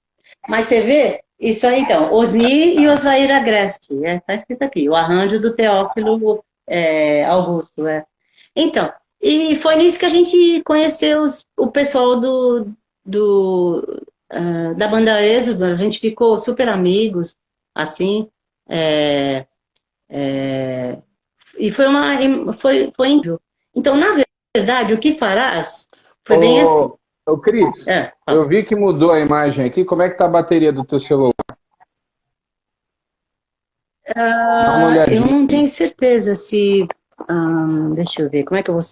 Mas você vê, isso aí então, Osni e Osvair Agreste, tá escrito aqui, o arranjo do Teófilo Augusto. Então, e foi nisso que a gente conheceu o pessoal da Banda Êxodo, a gente ficou super amigos, assim, E foi incrível. Então, na verdade, o que farás foi bem assim. Ô, Cris, eu vi que mudou a imagem aqui. Como é que tá a bateria do teu celular? Dá uma Eu olhadinha. não tenho certeza se... deixa eu ver, como é que eu vou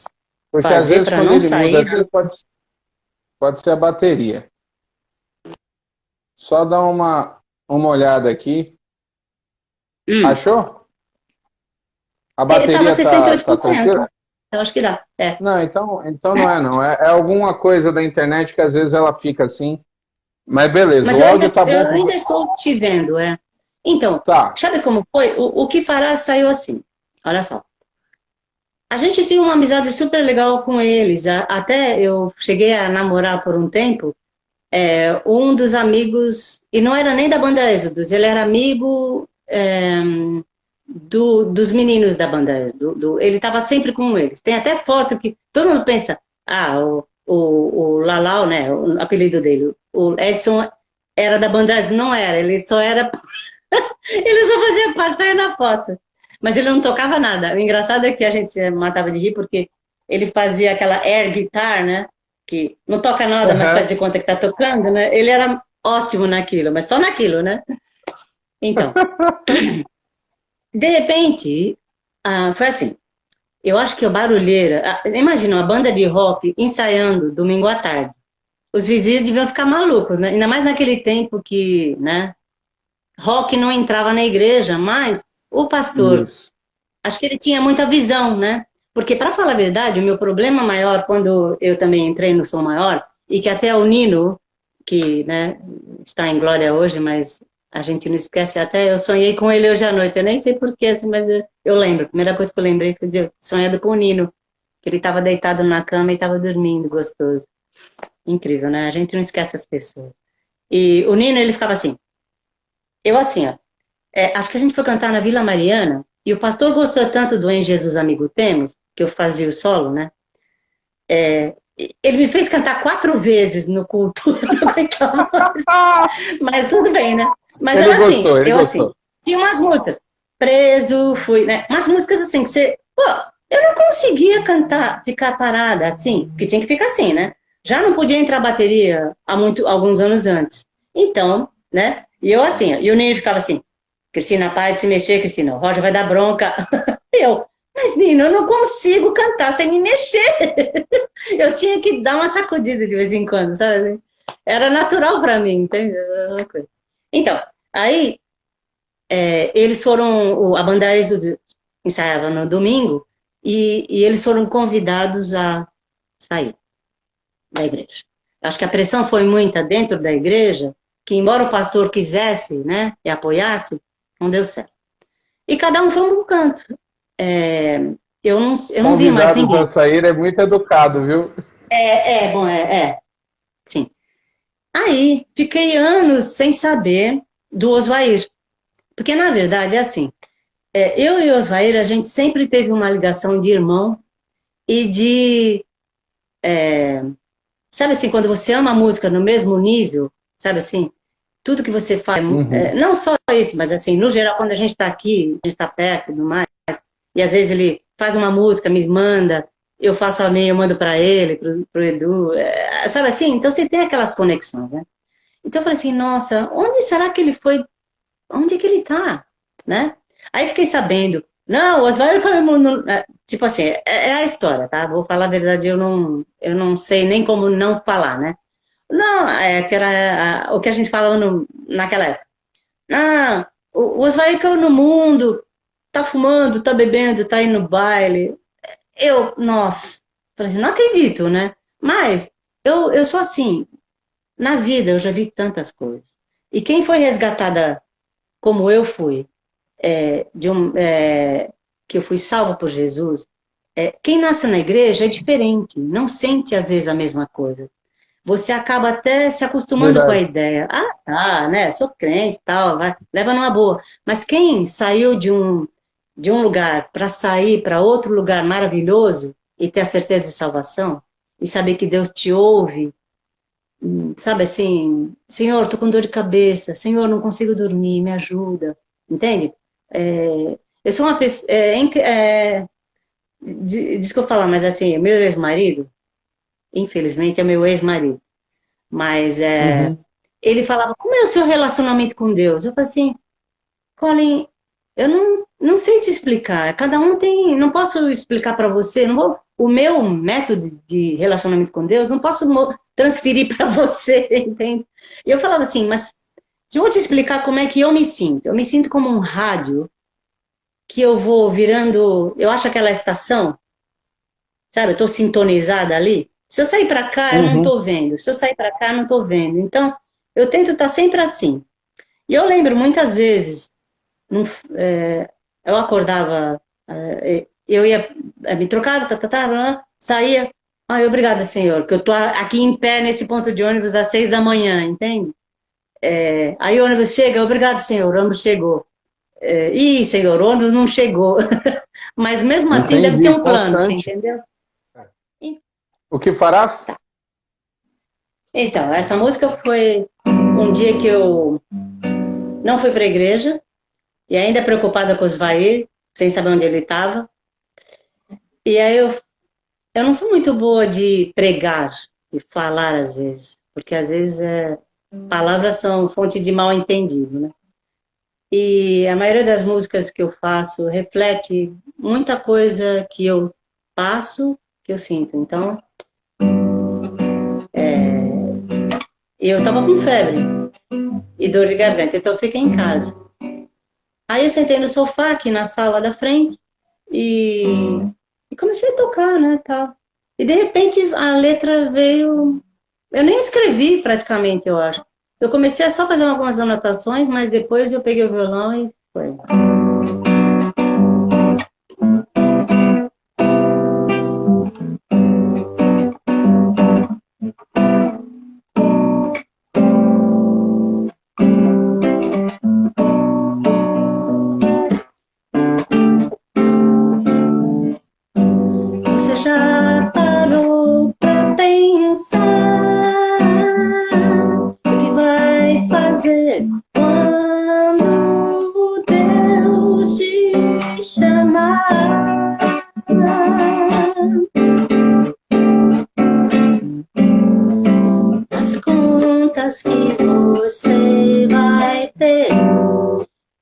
Porque às fazer vezes para quando não ele muda sair assim, pode ser a bateria. Só dá uma olhada aqui. Achou? A Estava bateria tá 68%. tranquila? Eu acho que dá. Não, então não é não. É alguma coisa da internet que às vezes ela fica assim. Mas beleza, Mas o áudio tá bom. eu ainda estou te vendo, Então, Tá. sabe como foi? O que farás saiu assim. Olha só. A gente tinha uma amizade super legal com eles. Até eu cheguei a namorar por um tempo. Um dos amigos, e não era nem da banda Êxodos, ele era amigo dos meninos da banda Êxodos. Ele estava sempre com eles. Tem até foto que todo mundo pensa, o Lalau, né, o apelido dele, o Edson era da banda Êxodos. Não era, ele só fazia parte aí na foto. Mas ele não tocava nada. O engraçado é que a gente se matava de rir porque ele fazia aquela air guitar, né? Que não toca nada, mas faz de conta que tá tocando, né? Ele era ótimo naquilo, mas só naquilo, né? Então, de repente, foi assim. Eu acho que o barulheira... imagina, uma banda de rock ensaiando domingo à tarde. Os vizinhos deviam ficar malucos, né? Ainda mais naquele tempo que, né? Rock não entrava na igreja, mas o pastor, acho que ele tinha muita visão, né? Porque, para falar a verdade, o meu problema maior, quando eu também entrei no Som Maior, e que até o Nino, que, né, está em glória hoje, mas a gente não esquece, até eu sonhei com ele hoje à noite, eu nem sei porquê, assim, mas eu lembro, a primeira coisa que eu lembrei foi de sonhado com o Nino, que ele estava deitado na cama e estava dormindo, gostoso. Incrível, né? A gente não esquece as pessoas. E o Nino, ele ficava assim, eu assim, ó, acho que a gente foi cantar na Vila Mariana, e o pastor gostou tanto do Em Jesus Amigo Temos, que eu fazia o solo, né? Ele me fez cantar 4 vezes no culto, eu não aguentava mais. Mas tudo bem, né? Mas Ele era assim, gostou, ele eu gostou. assim, tinha umas músicas, preso, fui, né? Umas músicas assim, que você, eu não conseguia cantar, ficar parada assim, porque tinha que ficar assim, né? Já não podia entrar bateria alguns anos antes. Então, né? E eu assim, e o Nino ficava assim, Cristina, para de se mexer, Cristina, o Roger vai dar bronca. Mas Nino, eu não consigo cantar sem me mexer. Eu tinha que dar uma sacudida de vez em quando, sabe assim? Era natural para mim, entende? Então, aí eles foram, a banda Êxodo ensaiava no domingo e eles foram convidados a sair da igreja. Acho que a pressão foi muita dentro da igreja, que embora o pastor quisesse, né, e apoiasse, não deu certo. E cada um foi para um canto. Eu não vi mais ninguém. Convidados a sair é muito educado, viu? Bom, sim. Aí, fiquei anos sem saber do Osvair. Porque, na verdade, é assim, eu e o Osvair, a gente sempre teve uma ligação de irmão e de... sabe assim, quando você ama a música no mesmo nível, sabe assim, tudo que você faz, não só isso, mas assim, no geral, quando a gente está aqui, a gente está perto e tudo mais, e às vezes ele faz uma música, me manda, eu faço a minha, eu mando para ele, pro Edu, sabe assim? Então você tem aquelas conexões, né? Então eu falei assim, nossa, onde será que ele foi? Onde é que ele tá? Né? Aí fiquei sabendo, não, o Oswaldo, tipo assim, é a história, tá? Vou falar a verdade, eu não sei nem como não falar, né? Não, que era o que a gente falava naquela época. Não, o Oswaldo caiu no mundo, tá fumando, tá bebendo, tá indo no baile. Nossa, falei assim, não acredito, né? Mas eu sou assim, na vida eu já vi tantas coisas. E quem foi resgatada como eu fui, que eu fui salva por Jesus, quem nasce na igreja é diferente, não sente às vezes a mesma coisa. Você acaba até se acostumando com a ideia. Ah, tá, né? Sou crente e tal, vai, leva numa boa. Mas quem saiu de um lugar para sair para outro lugar maravilhoso e ter a certeza de salvação, e saber que Deus te ouve, sabe assim, Senhor, tô com dor de cabeça, Senhor, não consigo dormir, me ajuda, entende? Eu sou uma pessoa... desculpa falar, mas assim, meu ex-marido, infelizmente, é meu ex-marido. Mas ele falava, como é o seu relacionamento com Deus? Eu falei assim, Colin, eu não sei te explicar. Cada um tem... Não posso explicar para você. Não vou, o meu método de relacionamento com Deus, não posso transferir para você, entende? E eu falava assim, mas eu vou te explicar como é que eu me sinto. Eu me sinto como um rádio que eu vou virando... Eu acho aquela estação, sabe? Eu estou sintonizada ali. Se eu sair para cá, eu não estou vendo. Se eu sair para cá, eu não estou vendo. Então, eu tento estar sempre assim. E eu lembro muitas vezes... eu acordava, eu ia, me trocava, saía, obrigada, Senhor, que eu tô aqui em pé nesse ponto de ônibus às 6 da manhã, entende? Aí o ônibus chega, obrigado, Senhor, o ônibus chegou. Senhor, o ônibus não chegou. Mas mesmo assim deve ter um plano, você entendeu? O que farás? Tá. Então, essa música foi um dia que eu não fui para a igreja, e ainda preocupada com o Osvair, sem saber onde ele estava. E aí eu não sou muito boa de pregar e falar às vezes, porque às vezes palavras são fonte de mal entendido, né? E a maioria das músicas que eu faço reflete muita coisa que eu passo, que eu sinto. Então, eu estava com febre e dor de garganta, então eu fiquei em casa. Aí eu sentei no sofá aqui na sala da frente e comecei a tocar, né, tal. E de repente a letra veio... Eu nem escrevi praticamente, eu acho. Eu comecei a só fazer algumas anotações, mas depois eu peguei o violão e foi.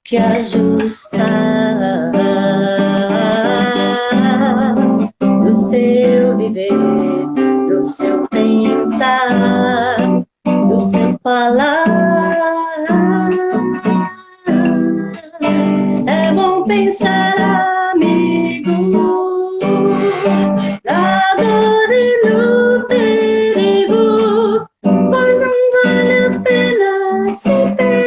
Que ajustar do seu viver, do seu pensar, do seu falar. É bom pensar, amigo, na dor e no perigo, pois não vale a pena se perder.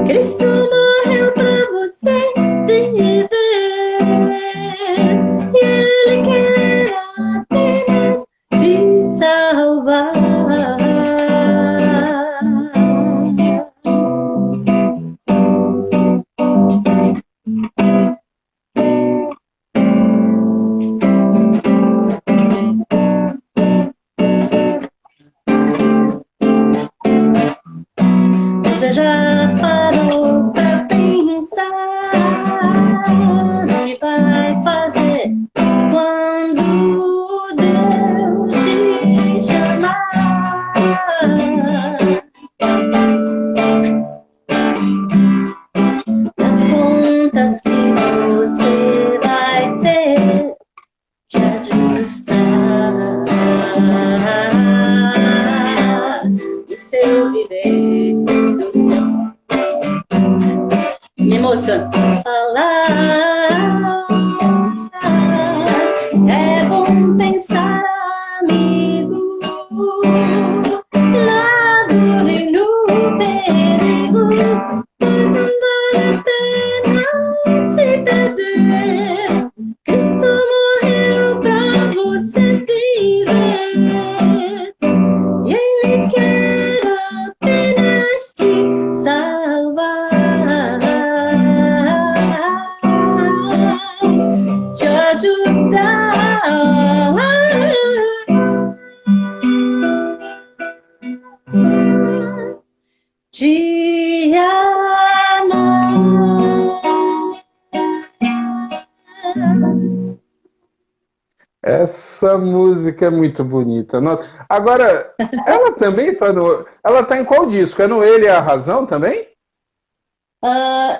Cristo morreu pra você viver, e Ele quer apenas te salvar. Você já parou pra pensar no que vai fazer quando Deus te chamar? Das contas que você vai ter que ajustar do seu viver, do seu... Me emociona. Falar. É bom pensar, amigo, na dor e no perigo, pois não vale a pena se perder. Cristo morreu pra você viver, e Ele quer apenas te salvar. Essa música é muito bonita. Agora, ela também está no. Ela está em qual disco? É no Ele é a Razão também?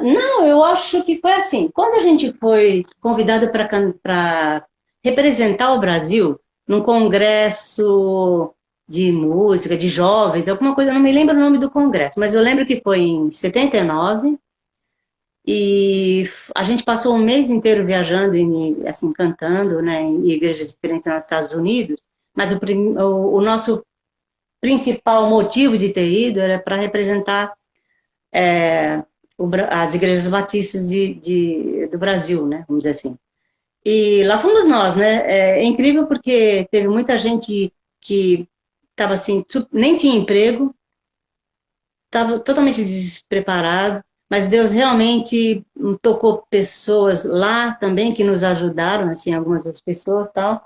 Não, eu acho que foi assim. Quando a gente foi convidado para representar o Brasil num congresso de música, de jovens, alguma coisa, eu não me lembro o nome do congresso, mas eu lembro que foi em 79 e a gente passou um mês inteiro viajando e assim cantando, né, em igrejas diferentes nos Estados Unidos. Mas o nosso principal motivo de ter ido era para representar as igrejas batistas do Brasil, né, vamos dizer assim. E lá fomos nós, né? É incrível porque teve muita gente que estava assim, nem tinha emprego, estava totalmente despreparado, mas Deus realmente tocou pessoas lá também que nos ajudaram, assim, algumas das pessoas, tal.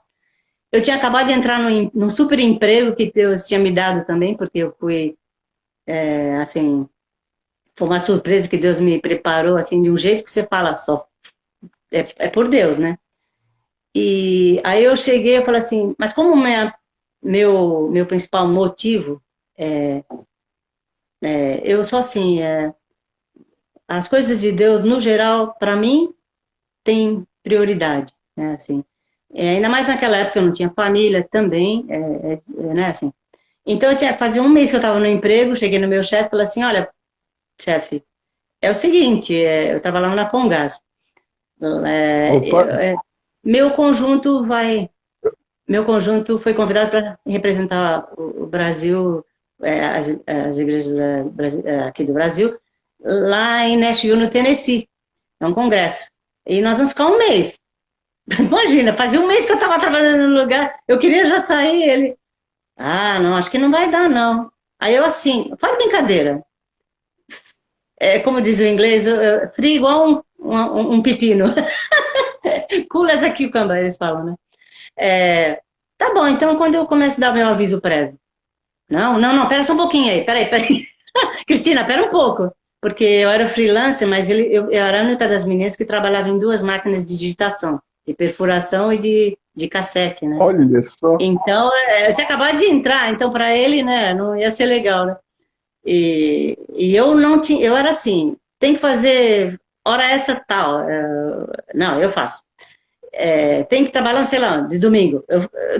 Eu tinha acabado de entrar no super emprego que Deus tinha me dado também, porque eu fui, assim, foi uma surpresa que Deus me preparou, assim, de um jeito que você fala, só é por Deus, né? E aí eu cheguei e falei assim, mas como meu principal motivo eu sou assim, as coisas de Deus, no geral, para mim, tem prioridade, né, assim. Ainda mais naquela época eu não tinha família também, né, assim. Então, fazia um mês que eu estava no emprego, cheguei no meu chefe e falei assim, olha, chefe, é o seguinte, eu trabalhava na Comgás, meu conjunto foi convidado para representar o Brasil, as igrejas aqui do Brasil, lá em Nashville, no Tennessee. É um congresso. E nós vamos ficar um mês. Imagina, fazia um mês que eu estava trabalhando no lugar, eu queria já sair, ele... não, acho que não vai dar, não. Aí eu assim, faz brincadeira. Como diz o inglês, frio igual um pepino. Cool as a cucumber, eles falam, né? Tá bom, então quando eu começo a dar meu aviso prévio? Não, pera só um pouquinho aí, peraí. Cristina, pera um pouco. Porque eu era freelancer, mas eu era a única das meninas que trabalhava em 2 máquinas de digitação, de perfuração e de cassete, né? Olha só. Então, eu tinha acabado de entrar, então para ele, né, não ia ser legal, né? E eu não tinha, eu era assim, tem que fazer hora extra tal. Não, eu faço. Tem que trabalhar, sei lá, de domingo.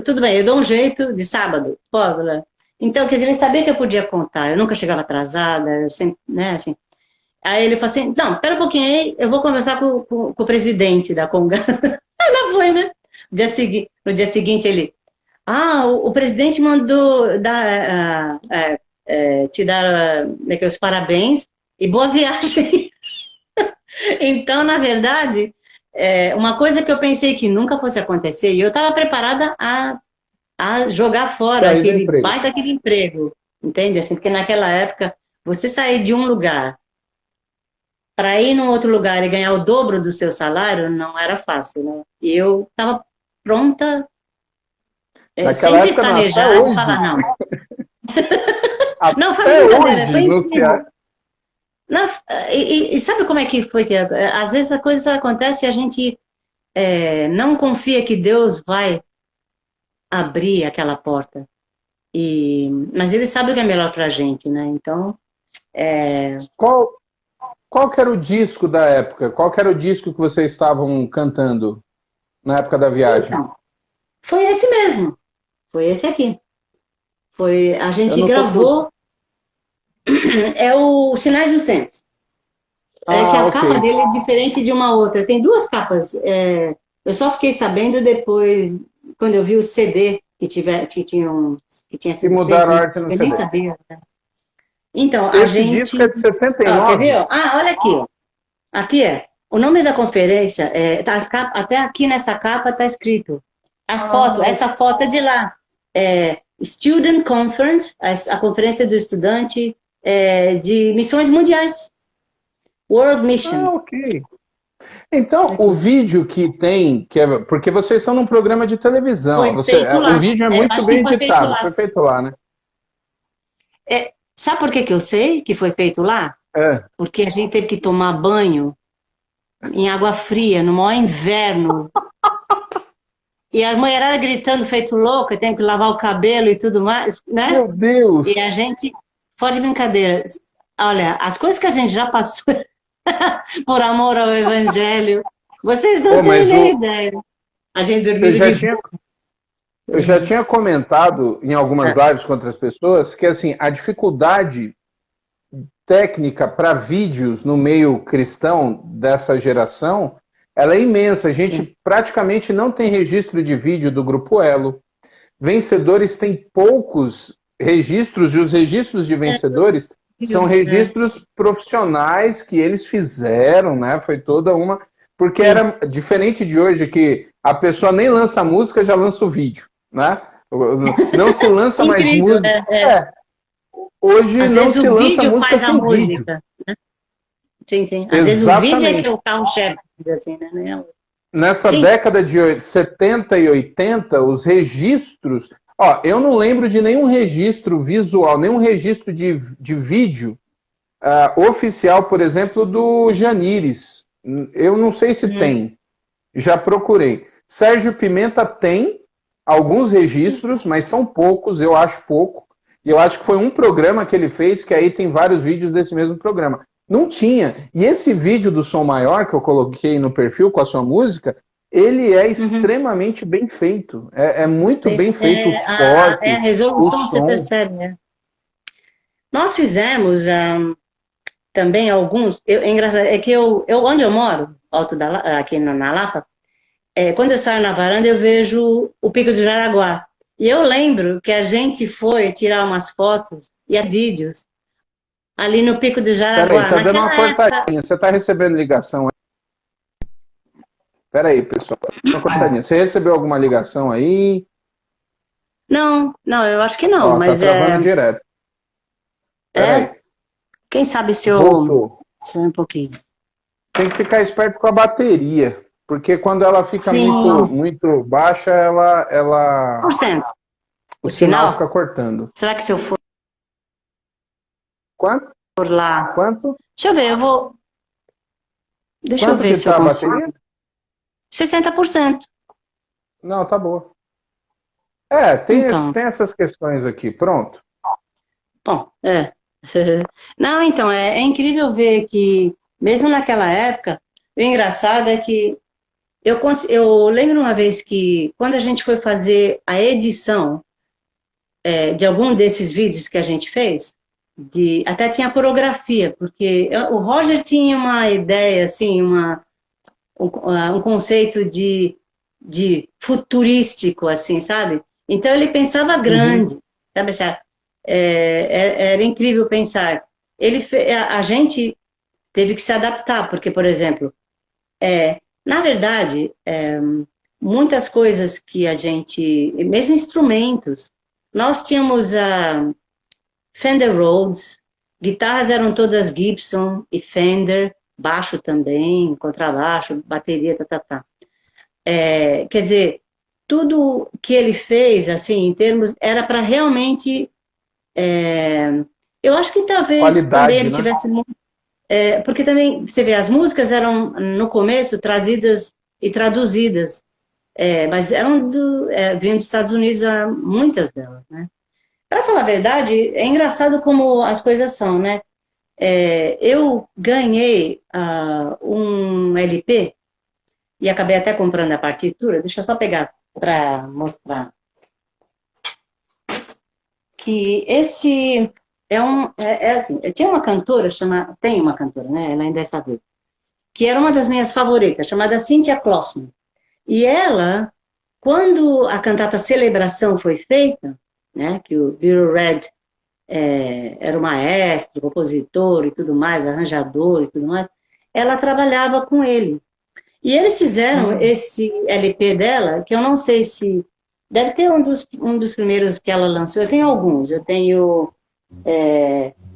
Tudo bem, eu dou um jeito de sábado. Pode, né? Então, quer dizer, ele sabia que eu podia contar. Eu nunca chegava atrasada, eu sempre, né, assim. Aí ele falou assim, não, pera um pouquinho aí, eu vou conversar com o presidente da Conga. Aí lá foi, né? No dia seguinte ele, o presidente mandou te dar os parabéns e boa viagem. Então, na verdade, uma coisa que eu pensei que nunca fosse acontecer, e eu estava preparada a jogar fora aquele baita aquele emprego, entende? Assim, porque naquela época, você sair de um lugar para ir num outro lugar e ganhar o dobro do seu salário não era fácil, né? E eu estava pronta, sem pestanejar, e falar não. Não, foi brincadeira, e sabe como é que foi? Que às vezes a coisa acontece e a gente não confia que Deus vai abrir aquela porta. Mas ele sabe o que é melhor pra gente, né? Então... Qual que era o disco da época? Qual que era o disco que vocês estavam cantando na época da viagem? Então, foi esse mesmo. Foi esse aqui. A gente gravou... É o Sinais dos Tempos. Que a capa dele é diferente de uma outra. Tem 2 capas. Eu só fiquei sabendo depois, quando eu vi o CD que tinha sido mudaram a arte no CD. Eu nem sabia. Né? Então, Esse disco é de 79. Quer ver? Olha aqui. Aqui o nome da conferência, até aqui nessa capa está escrito. Essa foto é de lá. Student Conference, a conferência do estudante de missões mundiais. World Mission. Ok. Então, o vídeo que tem, porque vocês estão num programa de televisão, o vídeo é muito bem editado, foi feito lá, né? Sabe por que eu sei que foi feito lá? Porque a gente teve que tomar banho em água fria, no maior inverno. E a mulherada gritando feito louca, tem que lavar o cabelo e tudo mais, né? Meu Deus! E a gente, fora de brincadeira, olha, as coisas que a gente já passou por amor ao evangelho, vocês não têm nem ideia. A gente dormiu eu já tinha comentado em algumas lives com outras pessoas que assim, a dificuldade técnica para vídeos no meio cristão dessa geração, ela é imensa. A gente praticamente não tem registro de vídeo do Grupo Elo. Vencedores tem poucos registros, e os registros de vencedores são registros profissionais que eles fizeram, né? Foi toda uma... Porque era diferente de hoje, que a pessoa nem lança a música, já lança o vídeo, né? Não se lança mais música. Hoje às não vezes se o lança vídeo música faz a sem vídeo. música. Né? Sim, sim. Às vezes o vídeo é que é o carro-chefe, assim, né? Nessa década de 70 e 80, os registros... Ó, eu não lembro de nenhum registro visual, nenhum registro de vídeo oficial, por exemplo, do Janires. Eu não sei se tem. Já procurei. Sérgio Pimenta tem alguns registros, mas são poucos, eu acho pouco. E eu acho que foi um programa que ele fez, que aí tem vários vídeos desse mesmo programa. Não tinha. E esse vídeo do Som Maior, que eu coloquei no perfil com a sua música, ele é extremamente bem feito. É muito bem feito os cortes. A resolução você percebe, né? Nós fizemos também alguns... é engraçado, é que onde eu moro, aqui na Lapa, quando eu saio na varanda, eu vejo o Pico do Jaraguá. E eu lembro que a gente foi tirar umas fotos e vídeos ali no Pico do Jaraguá. Peraí, tá dando uma cortadinha. Você tá recebendo ligação aí? Peraí, pessoal. Uma cortadinha. Você recebeu alguma ligação aí? Não, eu acho que não. Mas tá travando direto. Peraí. Quem sabe se eu... Voltou. Só um pouquinho. Tem que ficar esperto com a bateria. Porque quando ela fica muito baixa, ela... 100%. O sinal fica cortando. Será que se eu for... Quanto? Por lá... Quanto? Deixa eu ver, eu vou... Deixa eu ver se eu consigo. Bateria? 60%. Não, tá boa. Tem essas questões aqui. Pronto. Bom, Não, então, é incrível ver que, mesmo naquela época, o engraçado é que eu lembro uma vez que, quando a gente foi fazer a edição de algum desses vídeos que a gente fez, até tinha coreografia, porque o Roger tinha uma ideia, assim, um conceito de futurístico, assim, sabe? Então, ele pensava grande, sabe? Era incrível pensar. A gente teve que se adaptar, porque, por exemplo, na verdade, muitas coisas que a gente, mesmo instrumentos, nós tínhamos Fender Rhodes, guitarras eram todas Gibson e Fender, baixo também, contrabaixo, bateria, quer dizer, tudo que ele fez, assim, em termos, era para realmente... eu acho que talvez qualidade, também ele né? tivesse muito... porque também, você vê, as músicas eram, no começo, trazidas e traduzidas, mas vinham dos Estados Unidos, muitas delas, né? Para falar a verdade, é engraçado como as coisas são, né? Eu ganhei um LP, e acabei até comprando a partitura, deixa eu só pegar para mostrar. Que esse assim, eu tinha uma cantora tem uma cantora, né? Ela ainda está viva, que era uma das minhas favoritas, chamada Cynthia Klossner. E ela, quando a cantata Celebração foi feita, né? Que o Bill Red era o maestro, compositor e tudo mais, arranjador e tudo mais, ela trabalhava com ele. E eles fizeram esse LP dela, que eu não sei se... Deve ter um dos primeiros que ela lançou. Eu tenho alguns. Eu tenho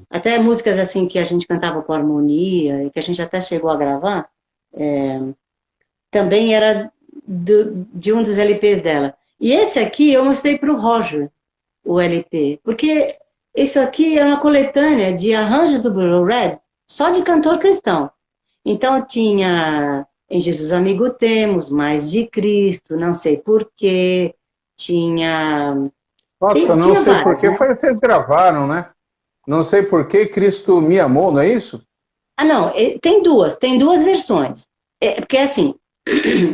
até músicas assim que a gente cantava com harmonia e que a gente até chegou a gravar. Também era de um dos LPs dela. E esse aqui eu mostrei para o Roger, o LP. Porque isso aqui é uma coletânea de arranjos do Bill Red, só de cantor cristão. Então tinha Em Jesus Amigo Temos, Mais de Cristo, Não Sei Porquê, tinha... Nossa, tinha não sei por várias, que né? foi vocês gravaram, né? Não sei por que Cristo me amou, não é isso? Ah, não, tem duas versões. Porque assim,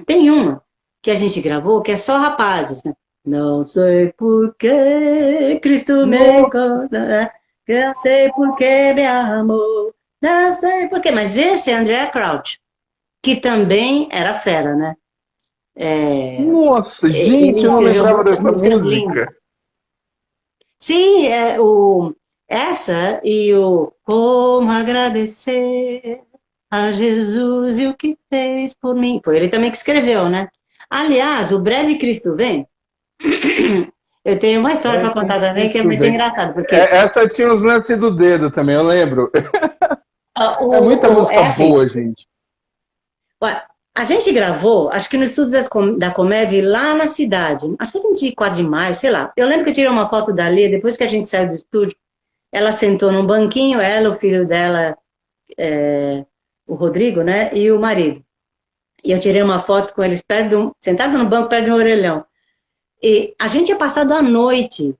tem uma que a gente gravou que é só rapazes, né? Não sei por que Cristo me Nossa, encontra, né? Não sei por que me amou, não sei por quê. Mas esse é André Crouch, que também era fera, né? nossa, Ele gente, eu não escreveu lembrava muitas dessa músicas lindas. música. Sim, essa e o Como Agradecer a Jesus e o que fez por mim. Foi ele também que escreveu, né? Aliás, o Breve Cristo Vem, eu tenho uma história para contar também que é Cristo muito vem. engraçada, porque Essa tinha os lances do dedo também, eu lembro. É muita é música assim, boa, gente. ué, a gente gravou, acho que no estúdio da Comev, lá na cidade, acho que a 24 de maio, sei lá. Eu lembro que eu tirei uma foto dali, depois que a gente saiu do estúdio, ela sentou num banquinho, ela, o filho dela, o Rodrigo, né, e o marido. E eu tirei uma foto com eles sentado no banco perto de um orelhão. E a gente tinha passado a noite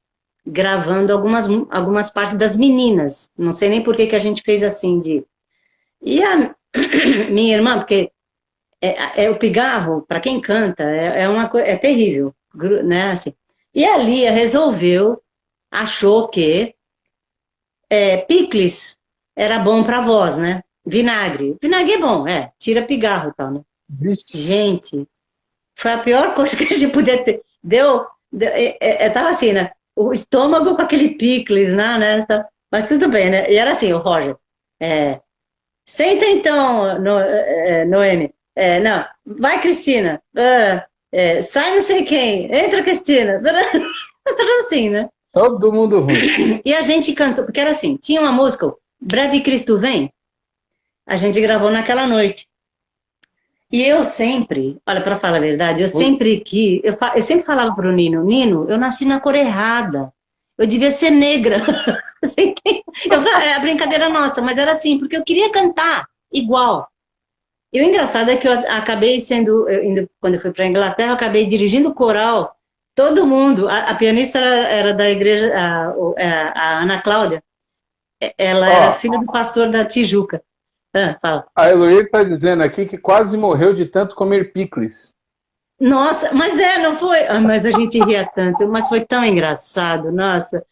gravando algumas partes das meninas. Não sei nem por que a gente fez assim de. E a minha irmã, porque o pigarro, para quem canta, uma coisa, é terrível, né? Assim. E a Lia resolveu, achou que picles era bom para voz, né? Vinagre. Vinagre é bom, tira pigarro e tal, né? Vixe. Gente, foi a pior coisa que a gente podia ter. Tava assim, né? O estômago com aquele picles, né? Mas tudo bem, né? E era assim, o Roger. Senta então, Noemi. Não, vai, Cristina. Sai não sei quem. Entra, Cristina. Tudo assim, né? Todo mundo ruim. E a gente cantou, porque era assim, tinha uma música, Breve Cristo Vem, a gente gravou naquela noite. E eu sempre, olha, para falar a verdade, eu sempre falava pro Nino, Nino, eu nasci na cor errada, eu devia ser negra. A brincadeira nossa, mas era assim, porque eu queria cantar igual. E o engraçado é que eu acabei quando eu fui para a Inglaterra, eu acabei dirigindo o coral, todo mundo, a pianista era da igreja, a Ana Cláudia, ela era filha do pastor da Tijuca. Fala. A Heloísa está dizendo aqui que quase morreu de tanto comer picles. Nossa, mas não foi? Mas a gente ria tanto, mas foi tão engraçado, nossa.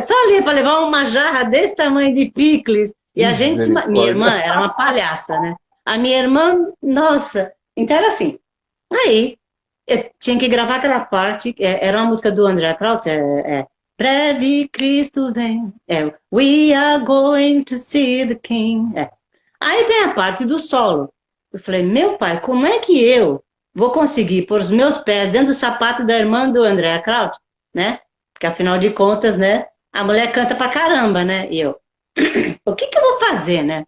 Só ali para levar uma jarra desse tamanho de picles. E a gente, minha irmã era uma palhaça, né? A minha irmã, nossa. Então era assim. Aí, eu tinha que gravar aquela parte, era uma música do André Kraus, Breve Cristo vem, We are going to see the King. Aí tem a parte do solo. Eu falei, meu pai, como é que eu vou conseguir pôr os meus pés dentro do sapato da irmã do André Kraut, né? Porque afinal de contas, né? A mulher canta pra caramba, né? E eu, o que eu vou fazer, né?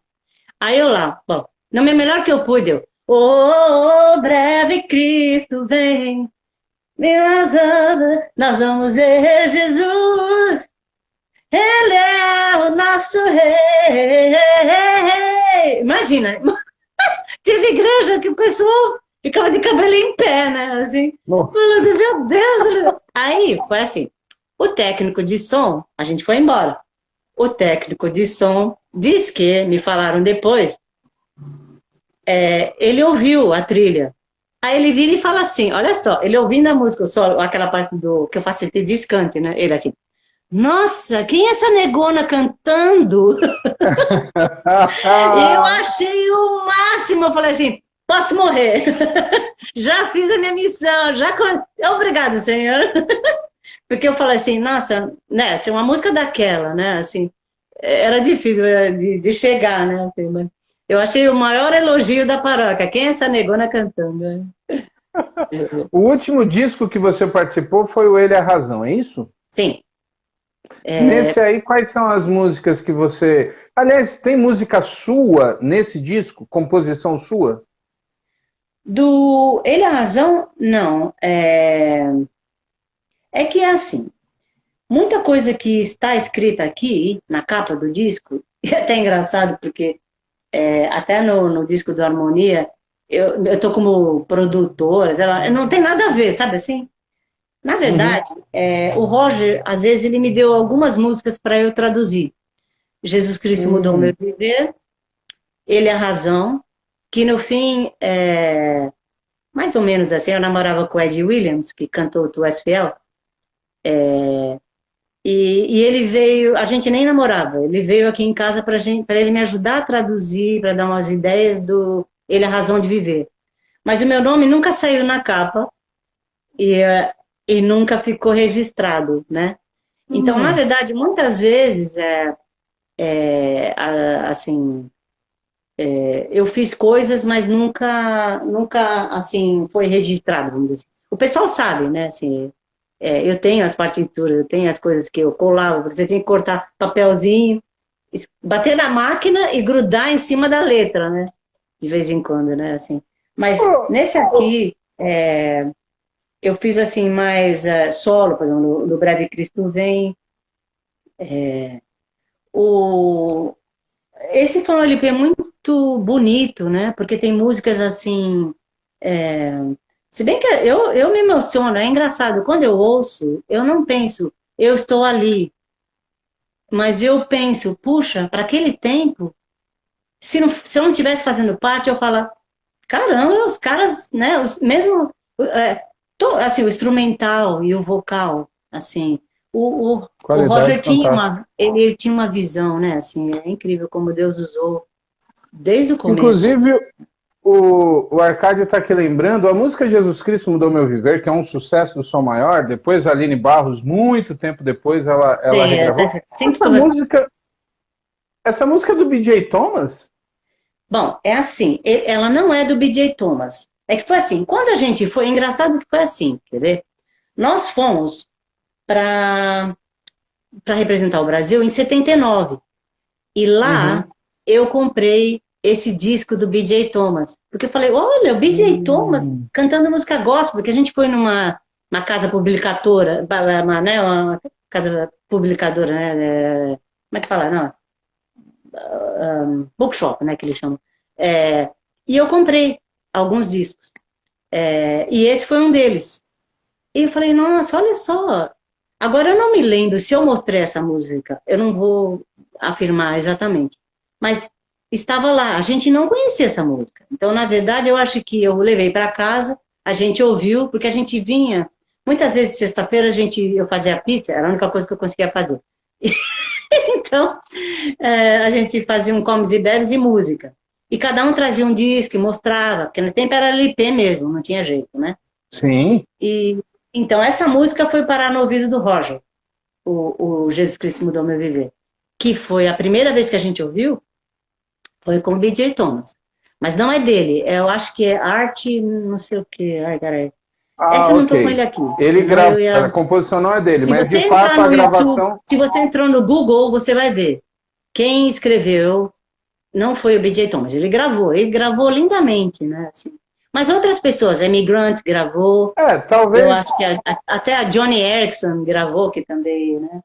Aí eu lá, bom, não é melhor que eu pude, breve Cristo vem, nós vamos ver Jesus, Ele é o nosso rei. Imagina, teve igreja que o pessoal ficava de cabelo em pé, né? Assim, falando, meu Deus. Aí foi assim: o técnico de som, a gente foi embora. O técnico de som diz que, me falaram depois, ele ouviu a trilha. Aí ele vira e fala assim: olha só, ele ouvindo a música, só aquela parte do que eu faço esse descante, né? Ele assim. Nossa, quem é essa negona cantando? Eu achei o máximo. Eu falei assim, posso morrer. Já fiz a minha missão. Obrigada, Senhor. Porque eu falei assim, nossa, né, se uma música daquela, né, assim, era difícil de chegar, né, assim, mas eu achei o maior elogio da paróquia. Quem é essa negona cantando? O último disco que você participou foi o Ele é a Razão, é isso? Sim. Nesse aí, quais são as músicas que você... Aliás, tem música sua nesse disco? Composição sua? Do Ele é a Razão, não. É que é assim, muita coisa que está escrita aqui, na capa do disco, e é até engraçado, porque até no disco do Harmonia, eu tô como produtora, não tem nada a ver, sabe assim? Na Uhum. verdade, o Roger, às vezes, ele me deu algumas músicas para eu traduzir. Jesus Cristo mudou o meu Hum. viver, Ele é a razão, que no fim, mais ou menos assim, eu namorava com o Ed Williams, que cantou Tu És Fiel, e ele veio, a gente nem namorava, ele veio aqui em casa para ele me ajudar a traduzir, para dar umas ideias do Ele é a razão de viver. Mas o meu nome nunca saiu na capa e nunca ficou registrado, né? Então, na Hum. verdade, muitas vezes, assim, eu fiz coisas, mas nunca, assim, foi registrado, vamos dizer assim. O pessoal sabe, né? Assim, eu tenho as partituras, eu tenho as coisas que eu colava, você tem que cortar papelzinho, bater na máquina e grudar em cima da letra, né? De vez em quando, né? Assim. Mas Ô, nesse ô, aqui, eu fiz assim mais solo, por exemplo, no Breve Cristo Vem. O, esse foi um LP muito bonito, né? Porque tem músicas assim. é, Se bem que eu me emociono, é engraçado. Quando eu ouço, eu não penso, eu estou ali. Mas eu penso, puxa, para aquele tempo, se eu não estivesse fazendo parte, eu falo, caramba, os caras, né? Mesmo assim, o instrumental e o vocal, assim, o qualidade Roger fantástica. ele tinha uma visão, né? Assim, é incrível como Deus usou desde o começo, assim. Inclusive, o Arcádio está aqui lembrando, a música Jesus Cristo Mudou Meu Viver, que é um sucesso do Som Maior, depois a Aline Barros, muito tempo depois, ela Tem, regravou. sempre Essa tô... música, essa música é do BJ Thomas? Bom, é assim, ela não é do BJ Thomas. É que foi assim, quando a gente foi, engraçado que foi assim, quer ver? Nós fomos para representar o Brasil em 79. E lá Uhum. eu comprei esse disco do BJ Thomas. Porque eu falei, olha, o BJ Thomas Hum. cantando música gospel, porque a gente foi uma casa publicadora, uma casa publicadora, né? Como é que fala? Não, bookshop, né, que eles chamam. E eu comprei alguns discos. E esse foi um deles. E eu falei, nossa, olha só. Agora eu não me lembro se eu mostrei essa música, eu não vou afirmar exatamente. Mas estava lá, a gente não conhecia essa música. Então, na verdade, eu acho que eu levei para casa, a gente ouviu, porque a gente vinha. Muitas vezes, sexta-feira, eu fazia pizza, era a única coisa que eu conseguia fazer. Então, a gente fazia um comes e bebes e música. E cada um trazia um disco e mostrava, porque no tempo era LP mesmo, não tinha jeito, né? Sim. E então essa música foi parar no ouvido do Roger, o Jesus Cristo Mudou Meu Viver, que foi a primeira vez que a gente ouviu, foi com o BJ Thomas. Mas não é dele, eu acho que é arte, não sei o que, ai, cara, é que Ah, eu não tô com ele ok. aqui, Ele senão eu grava, a ia... composição não é dele, Se mas de você entrar fato a no YouTube, gravação. se você entrou no Google, você vai ver. Quem escreveu não foi o BJ Thomas, ele gravou lindamente, né? Assim. Mas outras pessoas, Amy Grant gravou, eu Talvez. acho que até a Johnny Erickson gravou, que também, né?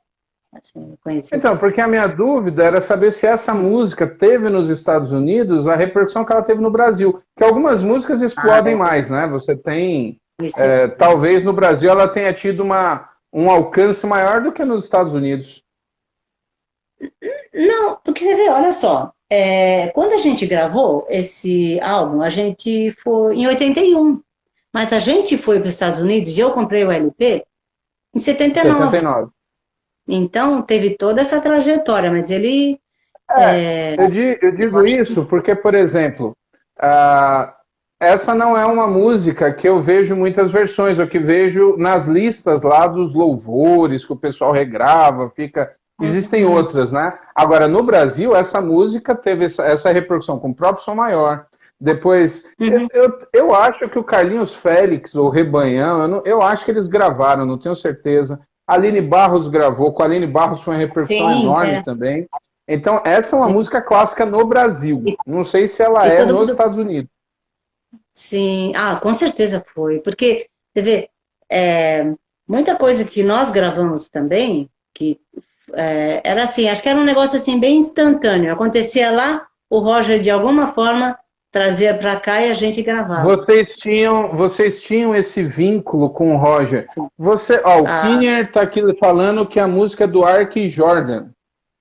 Assim, conheci. Então, porque a minha dúvida era saber se essa música teve nos Estados Unidos a repercussão que ela teve no Brasil. Que algumas músicas Ah, explodem deve mais, né? Você tem. conhecer. Talvez no Brasil ela tenha tido um alcance maior do que nos Estados Unidos. Não, porque você vê, olha só, quando a gente gravou esse álbum, a gente foi em 81, mas a gente foi para os Estados Unidos e eu comprei o LP em 79. 79. Então teve toda essa trajetória, mas ele, Eu eu digo acho que isso porque, por exemplo, ah, essa não é uma música que eu vejo muitas versões, o que vejo nas listas lá dos louvores que o pessoal regrava, fica. Existem uhum, outras, né? Agora, no Brasil, essa música teve essa repercussão com o próprio Som Maior. Depois, uhum, eu acho que o Carlinhos Félix ou Rebanhão, eu acho que eles gravaram, não tenho certeza. A Aline Barros gravou, com a Aline Barros foi uma repercussão sim, enorme também. Então, essa é uma sim. música clássica no Brasil. E, Não sei se ela e é todo nos mundo, Estados Unidos. sim, com certeza foi, porque, você vê, muita coisa que nós gravamos também, que era assim, acho que era um negócio assim bem instantâneo. Acontecia lá, o Roger de alguma forma trazia para cá e a gente gravava. Vocês tinham esse vínculo com o Roger. Sim. O Kinner está aqui falando que a música é do Ark Jordan.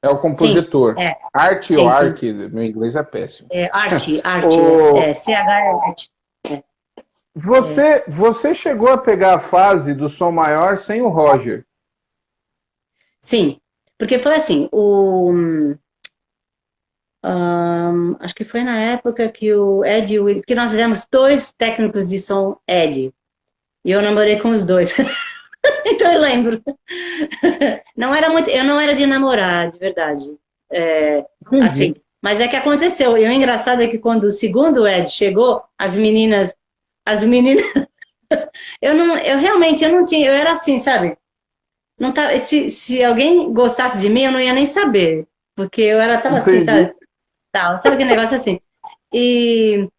É o compositor. Sim, Art ou Ark, meu inglês é péssimo. Art, CH. Você chegou a pegar a fase do Som Maior sem o Roger? Sim, porque foi assim, acho que foi na época que o Ed, que nós tivemos 2 técnicos de som Ed, e eu namorei com os 2. Então eu lembro. Eu não era de namorar, de verdade. Assim, mas é que aconteceu. E o engraçado é que quando o segundo Ed chegou, as meninas, eu realmente não tinha, eu era assim, sabe? Não tá, se alguém gostasse de mim, eu não ia nem saber, porque eu tava assim, sabe? Sabe aquele negócio assim? E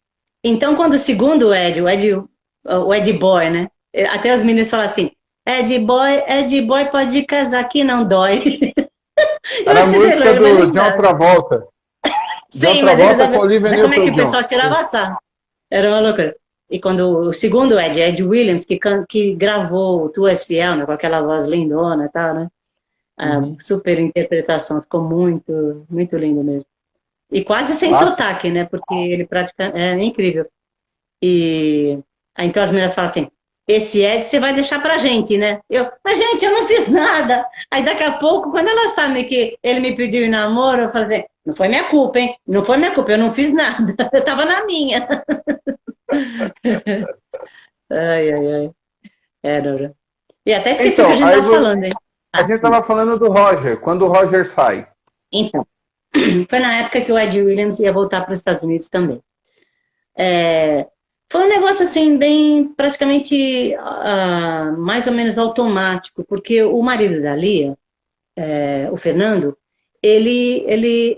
então quando o segundo Ed, o Ed Boy, né? Até os meninos falam assim, Ed Boy pode casar que não dói. Era a música do John Travolta. Sim, mas sabe como é que o pessoal tirava sarro? Era uma loucura. E quando o segundo Ed Williams, que gravou Tu És Fiel, né, com aquela voz lindona e tal, né? Super interpretação, ficou muito, muito lindo mesmo. E quase sem sotaque, né? Porque ele praticamente é incrível. E então as meninas falam assim, esse Ed você vai deixar pra gente, né? Mas gente, eu não fiz nada. Aí daqui a pouco, quando ela sabe que ele me pediu em namoro, eu falo assim, não foi minha culpa, hein? Não foi minha culpa, eu não fiz nada. Eu tava na minha. Ai. Dora. E até esqueci o que a gente tava falando, hein? A gente tava falando do Roger, quando o Roger sai. Então, foi na época que o Ed Williams ia voltar para os Estados Unidos também. Foi um negócio assim, bem, praticamente, mais ou menos automático, porque o marido da Lia, o Fernando, ele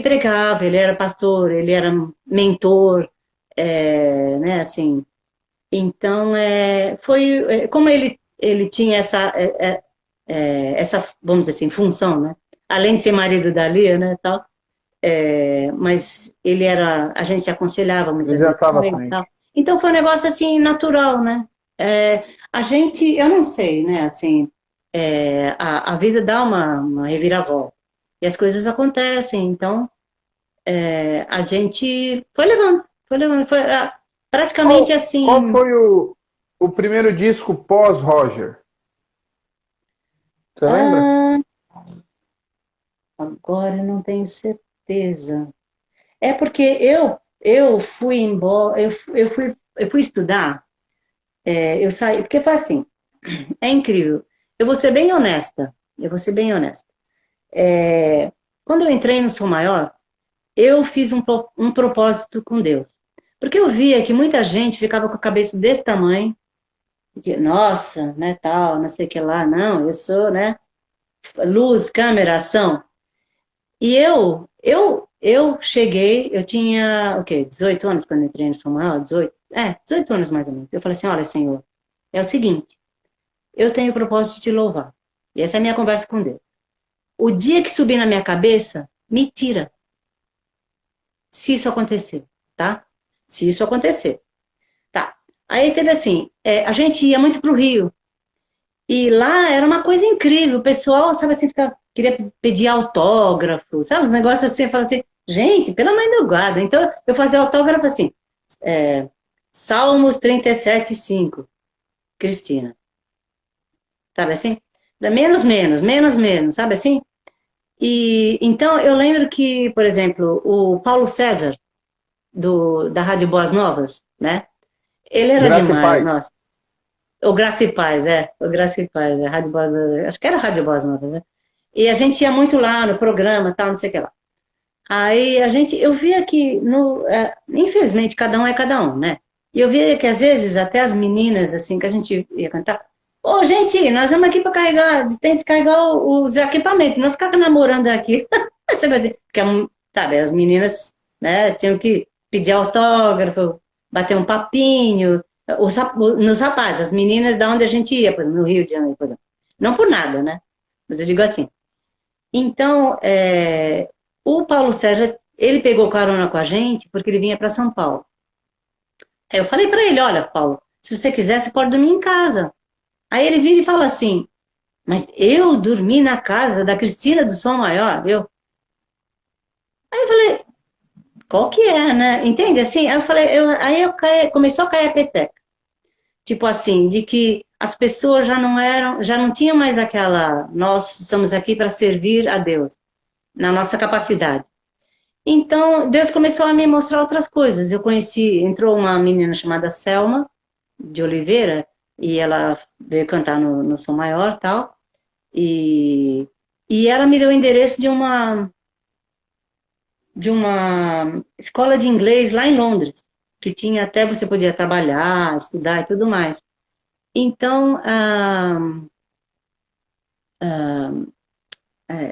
pregava, ele era pastor, ele era mentor, né, assim. Então, foi, como ele tinha essa, vamos dizer assim, função, né? Além de ser marido da Lia, né, tal, mas a gente se aconselhava muitas vezes com ele, tal. Então foi um negócio assim natural, né? A gente, eu não sei, né? Assim, a vida dá uma reviravolta e as coisas acontecem. Então a gente foi levando, foi praticamente assim. Qual foi o primeiro disco pós-Roger? Você lembra? Agora eu não tenho certeza. É porque eu fui embora, eu fui estudar, eu saí, porque foi assim, é incrível. Eu vou ser bem honesta. Quando eu entrei no Som Maior, eu fiz um propósito com Deus. Porque eu via que muita gente ficava com a cabeça desse tamanho, que, nossa, né, tal, não sei o que lá, não, eu sou, né, luz, câmera, ação. E eu cheguei, eu tinha, 18 anos quando eu entrei no Som Maior, 18 anos mais ou menos. Eu falei assim, olha, Senhor, é o seguinte, eu tenho o propósito de te louvar. E essa é a minha conversa com Deus. O dia que subir na minha cabeça, me tira. Se isso acontecer, tá? Se isso acontecer. Tá. Aí teve assim, a gente ia muito pro Rio. E lá era uma coisa incrível. O pessoal, sabe assim, queria pedir autógrafo, sabe? Os negócios assim, eu falava assim, gente, pelo amor do guarda. Então, eu fazia autógrafo assim, Salmos 37:5, Cristina. Sabe assim? Menos, sabe assim? E então, eu lembro que, por exemplo, o Paulo César, da Rádio Boas Novas, né? Ele era demais, nossa. O Graça e Paz, Rádio Boas Novas, acho que era Rádio Boas Novas, né? E a gente ia muito lá no programa, tal, não sei o que lá. Aí eu via que, infelizmente, cada um é cada um, né? E eu via que às vezes até as meninas, assim, que a gente ia cantar, gente, nós vamos aqui para carregar, tem que descarregar os equipamentos, não ficar namorando aqui. Porque, sabe, as meninas, né, tinham que pedir autógrafo, bater um papinho, nos rapazes, as meninas da onde a gente ia, por exemplo, no Rio de Janeiro, por exemplo. Não por nada, né? Mas eu digo assim. Então, o Paulo Sérgio, ele pegou carona com a gente porque ele vinha para São Paulo. Aí eu falei para ele, olha, Paulo, se você quiser, você pode dormir em casa. Aí ele vira e fala assim, mas eu dormi na casa da Cristina do Som Maior, viu? Aí eu falei, qual que é, né? Entende? Assim, aí eu falei, começou a cair a peteca. Tipo assim, de que as pessoas já não tinham mais aquela, nós estamos aqui para servir a Deus, na nossa capacidade. Então, Deus começou a me mostrar outras coisas. Entrou uma menina chamada Selma, de Oliveira, e ela veio cantar no Som Maior e tal, e ela me deu o endereço de uma escola de inglês lá em Londres, que tinha até você podia trabalhar, estudar e tudo mais. Então,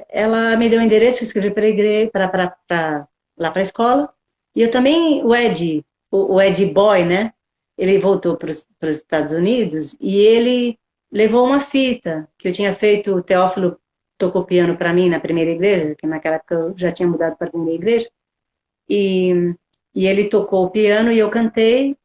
ela me deu o endereço, eu escrevi para a igreja, lá para a escola, e eu também, o Ed Boy, né, ele voltou para os Estados Unidos, e ele levou uma fita, que eu tinha feito, o Teófilo tocou piano para mim na primeira igreja, que naquela época eu já tinha mudado para a primeira igreja, e ele tocou o piano e eu cantei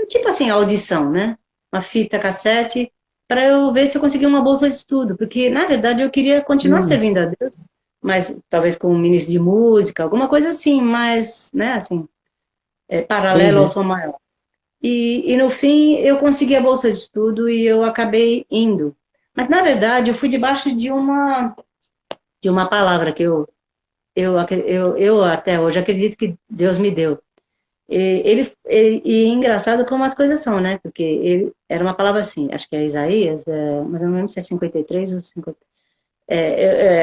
tipo assim, audição, né, uma fita cassete, para eu ver se eu conseguia uma bolsa de estudo, porque, na verdade, eu queria continuar servindo a Deus, mas talvez com um ministro de música, alguma coisa assim, mas, né, assim, paralelo ao Som Maior. E, no fim, eu consegui a bolsa de estudo e eu acabei indo. Mas, na verdade, eu fui debaixo de uma palavra que eu até hoje acredito que Deus me deu. E engraçado como as coisas são, né? Porque era uma palavra assim, acho que é Isaías, mas eu não lembro se é 53 ou 50.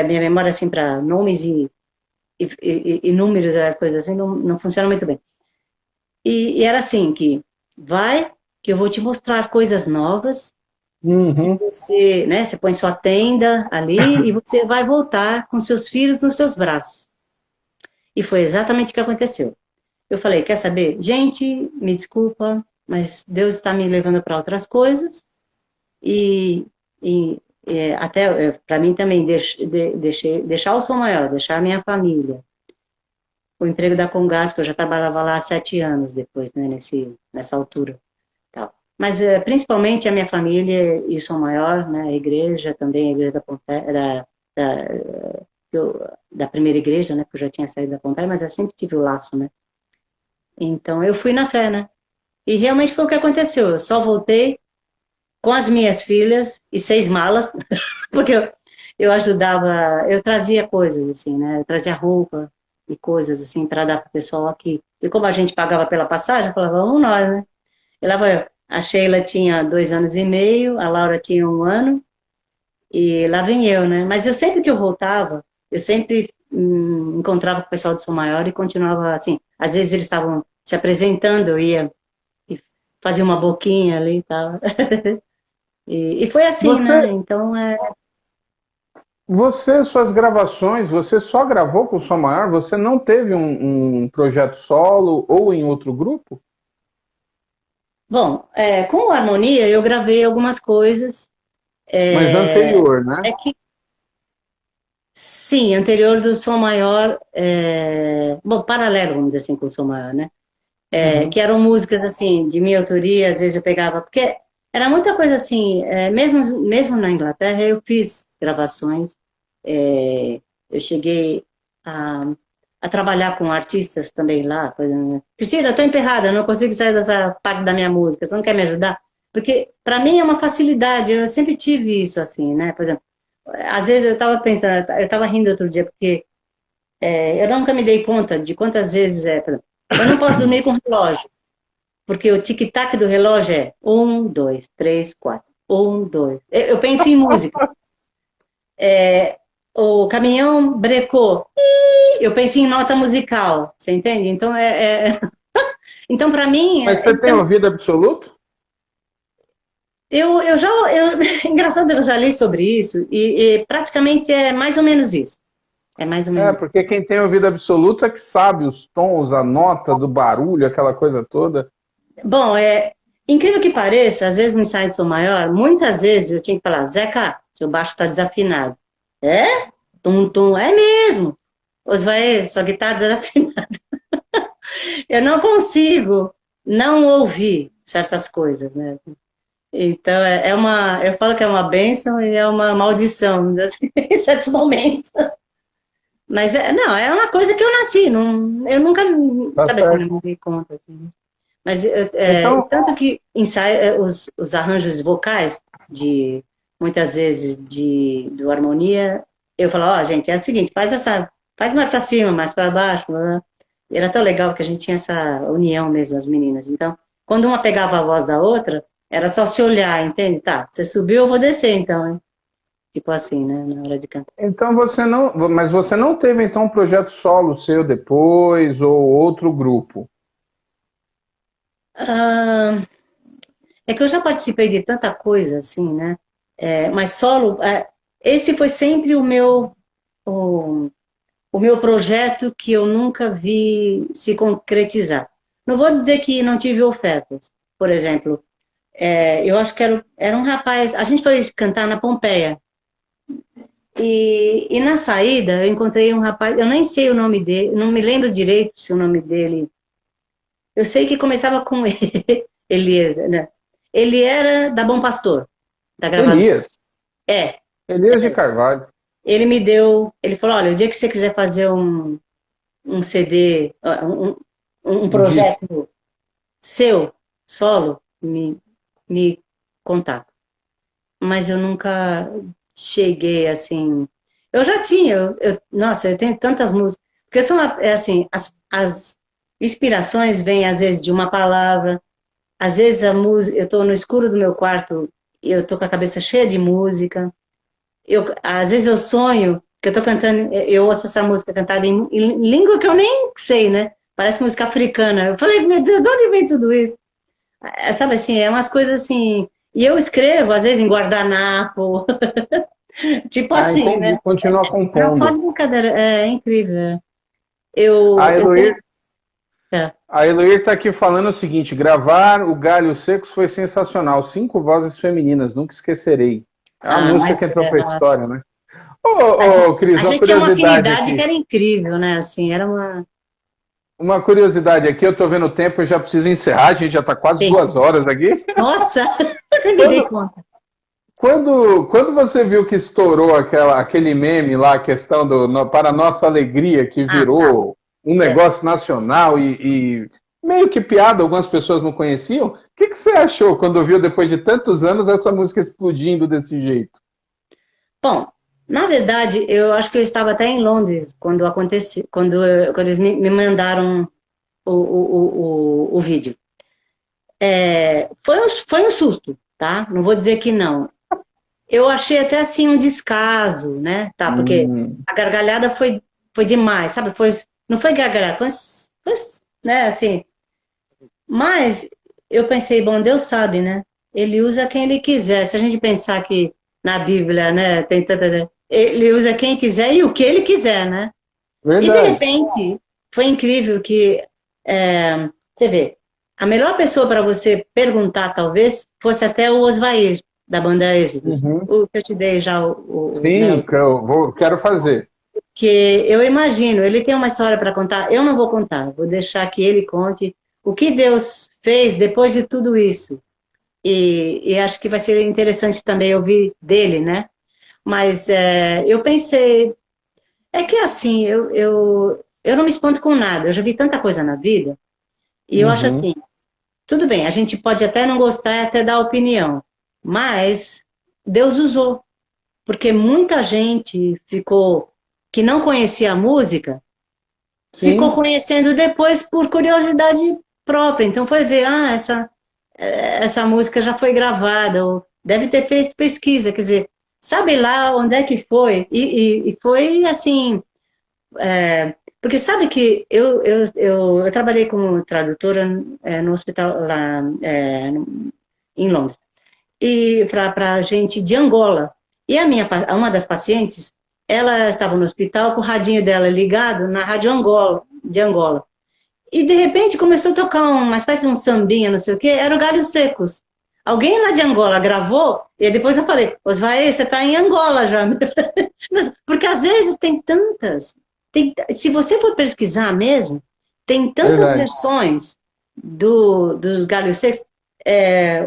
Minha memória, assim, para nomes e números, as coisas assim, não funciona muito bem. E era assim, que eu vou te mostrar coisas novas, você, né, você põe sua tenda ali e você vai voltar com seus filhos nos seus braços. E foi exatamente o que aconteceu. Eu falei, quer saber? Gente, me desculpa, mas Deus está me levando para outras coisas. E até, para mim também, deixar o Som Maior, deixar a minha família. O emprego da Comgás, que eu já trabalhava lá há 7 anos depois, né, nessa altura. Tal. Mas, principalmente, a minha família e o Som Maior, né, a igreja também, a igreja da primeira igreja, né, porque eu já tinha saído da Pompeia, mas eu sempre tive o laço, né. Então, eu fui na fé, né? E realmente foi o que aconteceu. Eu só voltei com as minhas filhas e 6 malas, porque eu ajudava, eu trazia coisas, assim, né? Eu trazia roupa e coisas, assim, para dar para o pessoal aqui. E como a gente pagava pela passagem, eu falava, vamos nós, né? E lá vai eu. A Sheila tinha 2 anos e meio, a Laura tinha 1 ano, e lá vem eu, né? Mas eu sempre que eu voltava, eu sempre encontrava com o pessoal do Som Maior e continuava assim. Às vezes eles estavam se apresentando, eu ia e fazia uma boquinha ali e tal. E foi assim, né? Então, suas gravações, você só gravou com o Som Maior? Você não teve um projeto solo ou em outro grupo? Bom, com o Harmonia eu gravei algumas coisas. Mas anterior, né? Sim, anterior do Som Maior, bom, paralelo, vamos dizer assim, com o Som Maior, né? Que eram músicas, assim, de minha autoria, às vezes eu pegava, porque era muita coisa assim, mesmo na Inglaterra eu fiz gravações, eu cheguei a trabalhar com artistas também lá, Priscila, eu tô emperrada, eu não consigo sair dessa parte da minha música, você não quer me ajudar? Porque para mim é uma facilidade, eu sempre tive isso assim, né, por exemplo, às vezes eu estava pensando, eu estava rindo outro dia, porque eu nunca me dei conta de quantas vezes por exemplo, eu não posso dormir com relógio, porque o tic-tac do relógio é 1, 2, 3, 4, 1, 2. Eu penso em música. O caminhão brecou, eu penso em nota musical, você entende? Então, então para mim... Mas você tem ouvido absoluto? Engraçado, eu já li sobre isso, e praticamente é mais ou menos isso. É mais ou menos. Porque quem tem ouvido absoluto é que sabe os tons, a nota do barulho, aquela coisa toda. Bom, incrível que pareça, às vezes no ensaio de Som Maior, muitas vezes eu tinha que falar, Zeca, seu baixo está desafinado. Tum, tum, é mesmo. Osvaê, sua guitarra está afinada. Eu não consigo não ouvir certas coisas, né? Então, eu falo que é uma bênção e é uma maldição, assim, em certos momentos. Mas, não, é uma coisa que eu nasci, não, eu nunca, Tá sabe assim, certo. não me dei conta, assim. Mas, Então, tanto que ensaio, os arranjos vocais, muitas vezes, do harmonia, eu falo, ó, gente, é o seguinte, faz mais para cima, mais para baixo, blá, blá. E era tão legal que a gente tinha essa união mesmo, as meninas. Então, quando uma pegava a voz da outra, era só se olhar, entende? Tá, você subiu, eu vou descer, então, hein? Tipo assim, né, na hora de cantar. então mas você não teve então um projeto solo seu depois ou outro grupo? Ah, é que eu já participei de tanta coisa, assim, né? Mas solo, esse foi sempre o meu projeto que eu nunca vi se concretizar. Não vou dizer que não tive ofertas. Por exemplo, eu acho que era um rapaz. A gente foi cantar na Pompeia. E na saída eu encontrei um rapaz. Eu nem sei o nome dele, não me lembro direito se o nome dele. Eu sei que começava com ele. Né? Ele era da Bom Pastor, da gravadora. Elias. É. Elias de Carvalho. Ele falou, olha, o dia que você quiser fazer um CD, um projeto seu, solo, me contata. Mas eu nunca cheguei assim. Eu já tinha, nossa, eu tenho tantas músicas. Porque são assim, as inspirações vêm às vezes de uma palavra, às vezes a música, eu estou no escuro do meu quarto e eu estou com a cabeça cheia de música. Às vezes eu sonho que eu estou cantando, eu ouço essa música cantada em língua que eu nem sei, né? Parece música africana. Eu falei, meu Deus, de onde vem tudo isso? Sabe assim, é umas coisas assim. E eu escrevo, às vezes, em guardanapo. Tipo assim, Entendi. né? Continua Não, compondo. fora de brincadeira, é incrível. A Eloir está aqui falando o seguinte: gravar o Galhos Secos foi sensacional. 5 vozes femininas, nunca esquecerei. É a música que entrou para a história, né? Ô, Cris, a uma gente tinha uma curiosidade afinidade aqui. que era incrível, né? Assim, era uma. Uma curiosidade aqui, eu estou vendo o tempo, eu já preciso encerrar, a gente já está quase Sim. 2 horas aqui. Nossa, eu me dei conta. Quando você viu que estourou aquele meme lá, a questão para nossa alegria, que virou um negócio nacional e meio que piada, algumas pessoas não conheciam, o que você achou quando viu, depois de tantos anos, essa música explodindo desse jeito? Bom, na verdade, eu acho que eu estava até em Londres quando aconteceu, quando eles me mandaram o vídeo. Foi um susto, tá? Não vou dizer que não. Eu achei até assim um descaso, né? Tá? Porque a gargalhada foi demais, sabe? Não foi gargalhada, foi, né? Assim. Mas eu pensei, bom, Deus sabe, né? Ele usa quem ele quiser. Se a gente pensar que na Bíblia, né, tem tanta. Ele usa quem quiser e o que ele quiser, né? Verdade. E de repente foi incrível que você vê, a melhor pessoa para você perguntar talvez fosse até o Osvair da banda Êxodos, o que eu te dei já Sim, que eu quero fazer. Que eu imagino, ele tem uma história para contar, eu não vou contar, vou deixar que ele conte o que Deus fez depois de tudo isso. E acho que vai ser interessante também ouvir dele, né? Mas eu pensei, é que assim, eu não me espanto com nada, eu já vi tanta coisa na vida, e eu acho assim, tudo bem, a gente pode até não gostar, até dar opinião, mas Deus usou, porque muita gente que não conhecia a música, ficou conhecendo depois por curiosidade própria, então foi ver, essa música já foi gravada, ou deve ter feito pesquisa, quer dizer, sabe lá onde é que foi, e foi assim, porque sabe que eu trabalhei como tradutora no hospital lá em Londres, e para gente de Angola. E uma das pacientes, ela estava no hospital com o radinho dela ligado na Rádio Angola, de Angola. E de repente começou a tocar uma espécie de um sambinha, não sei o quê, era o Galhos Secos. Alguém lá de Angola gravou, e depois eu falei, Osvaê, você está em Angola já. Porque às vezes tem tantas Se você for pesquisar mesmo, tem tantas versões dos Galhos Secos.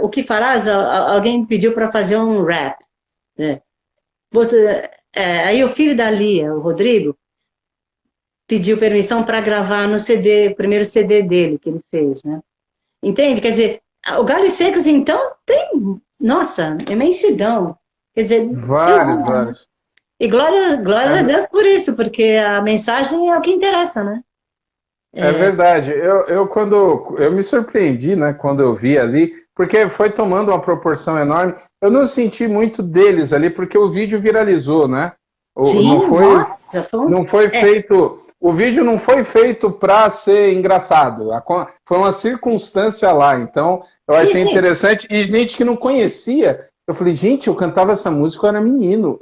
O que farás? Alguém me pediu para fazer um rap. Né? Aí o filho da Lia, o Rodrigo, pediu permissão para gravar no CD, o primeiro CD dele que ele fez, né? Entende? Quer dizer, o Galhos Secos, então, tem, nossa, imensidão. Quer dizer, vários. E glória a Deus por isso, porque a mensagem é o que interessa, né? É verdade. Eu me surpreendi, né, quando eu vi ali, porque foi tomando uma proporção enorme. Eu não senti muito deles ali, porque o vídeo viralizou, né? Sim, não foi feito. O vídeo não foi feito para ser engraçado. Foi uma circunstância lá. Então, eu achei interessante. E gente que não conhecia, eu falei, gente, eu cantava essa música, eu era menino.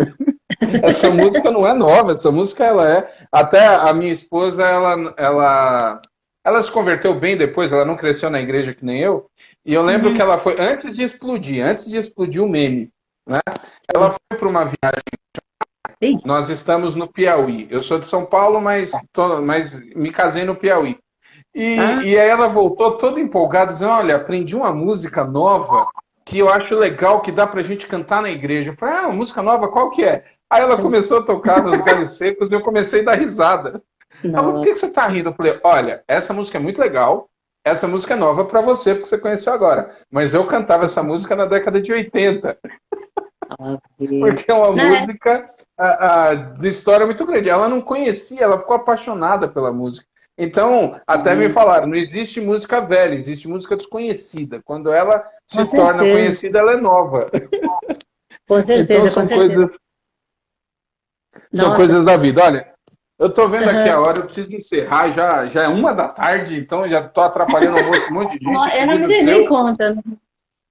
Essa música não é nova, essa música ela é. Até a minha esposa, ela se converteu bem depois, ela não cresceu na igreja que nem eu. E eu lembro que ela foi, antes de explodir o meme, né? Ela foi para uma viagem. Nós estamos no Piauí. Eu sou de São Paulo, mas me casei no Piauí. E aí ela voltou toda empolgada, dizendo, olha, aprendi uma música nova que eu acho legal, que dá pra gente cantar na igreja. Eu falei, uma música nova, qual que é? Aí ela começou a tocar nos Galhos Secos e eu comecei a dar risada. Ela falou, por que você tá rindo? Eu falei, olha, essa música é muito legal, essa música é nova pra você, porque você conheceu agora. Mas eu cantava essa música na década de 80. Porque é uma música de história muito grande. Ela não conhecia, ela ficou apaixonada pela música. Então, até me falaram, não existe música velha, existe música desconhecida. Quando ela se torna conhecida, ela é nova. Com certeza, então, são coisas da vida. Olha, eu tô vendo aqui a hora, eu preciso encerrar, já é 1 da tarde, então já tô atrapalhando um monte de gente. Eu não me dei nem conta.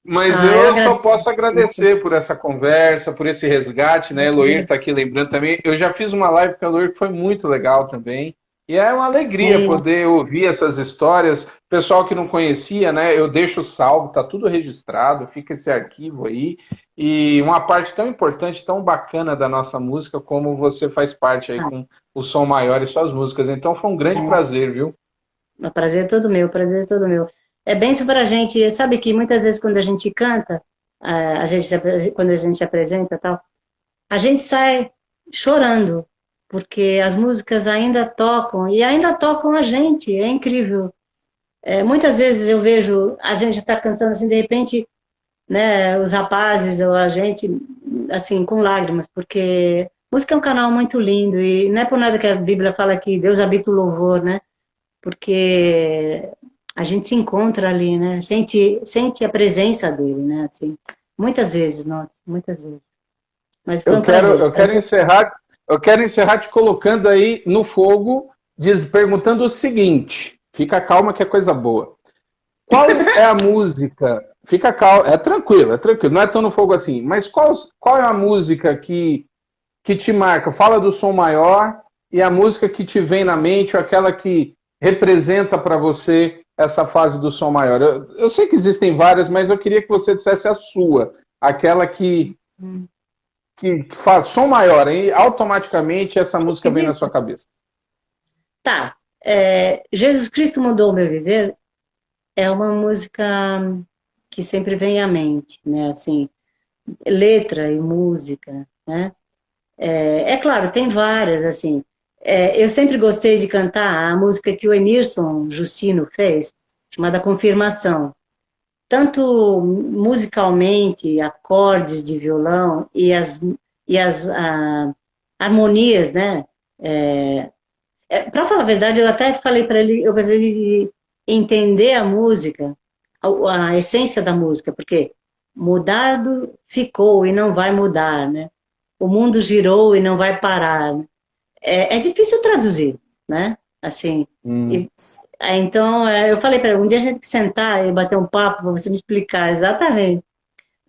Mas eu só posso agradecer por essa conversa, por esse resgate, né? Eloir está aqui lembrando também. Eu já fiz uma live com a Eloir que foi muito legal também. E é uma alegria poder ouvir essas histórias. Pessoal que não conhecia, né? Eu deixo salvo, tá tudo registrado, fica esse arquivo aí. E uma parte tão importante, tão bacana da nossa música, como você faz parte aí com o Som Maior e suas músicas. Então foi um grande prazer, viu? O prazer é todo meu, prazer é todo meu. É benção para a gente. Sabe que muitas vezes quando a gente canta, quando a gente se apresenta e tal, a gente sai chorando, porque as músicas ainda tocam, e ainda tocam a gente, é incrível. Muitas vezes eu vejo, a gente está cantando assim, de repente, né, os rapazes ou a gente, assim, com lágrimas, porque música é um canal muito lindo, e não é por nada que a Bíblia fala que Deus habita o louvor, né? Porque a gente se encontra ali, né? Sente a presença dele, né? Assim, muitas vezes, muitas vezes. Mas foi um prazer. Eu quero encerrar te colocando aí no fogo, perguntando o seguinte. Fica calma que é coisa boa. Qual é a música? Fica calma, é tranquilo, não é tão no fogo assim. Mas qual é a música que te marca? Fala do Som Maior e a música que te vem na mente, ou aquela que representa para você essa fase do Som Maior. Eu sei que existem várias, mas eu queria que você dissesse a sua, aquela que faz Som Maior, e automaticamente essa música vem na sua cabeça. Tá. Jesus Cristo Mudou o Meu Viver é uma música que sempre vem à mente, né? Assim, letra e música, né? É claro, tem várias, assim. Eu sempre gostei de cantar a música que o Emerson Justino fez, chamada Confirmação. Tanto musicalmente, acordes de violão e as harmonias, né? Para falar a verdade, eu até falei para ele, eu gostaria de entender a música, a essência da música, porque mudado ficou e não vai mudar, né? O mundo girou e não vai parar, né? É difícil traduzir, né? Assim, então eu falei para ele, um dia a gente tem que sentar e bater um papo para você me explicar exatamente,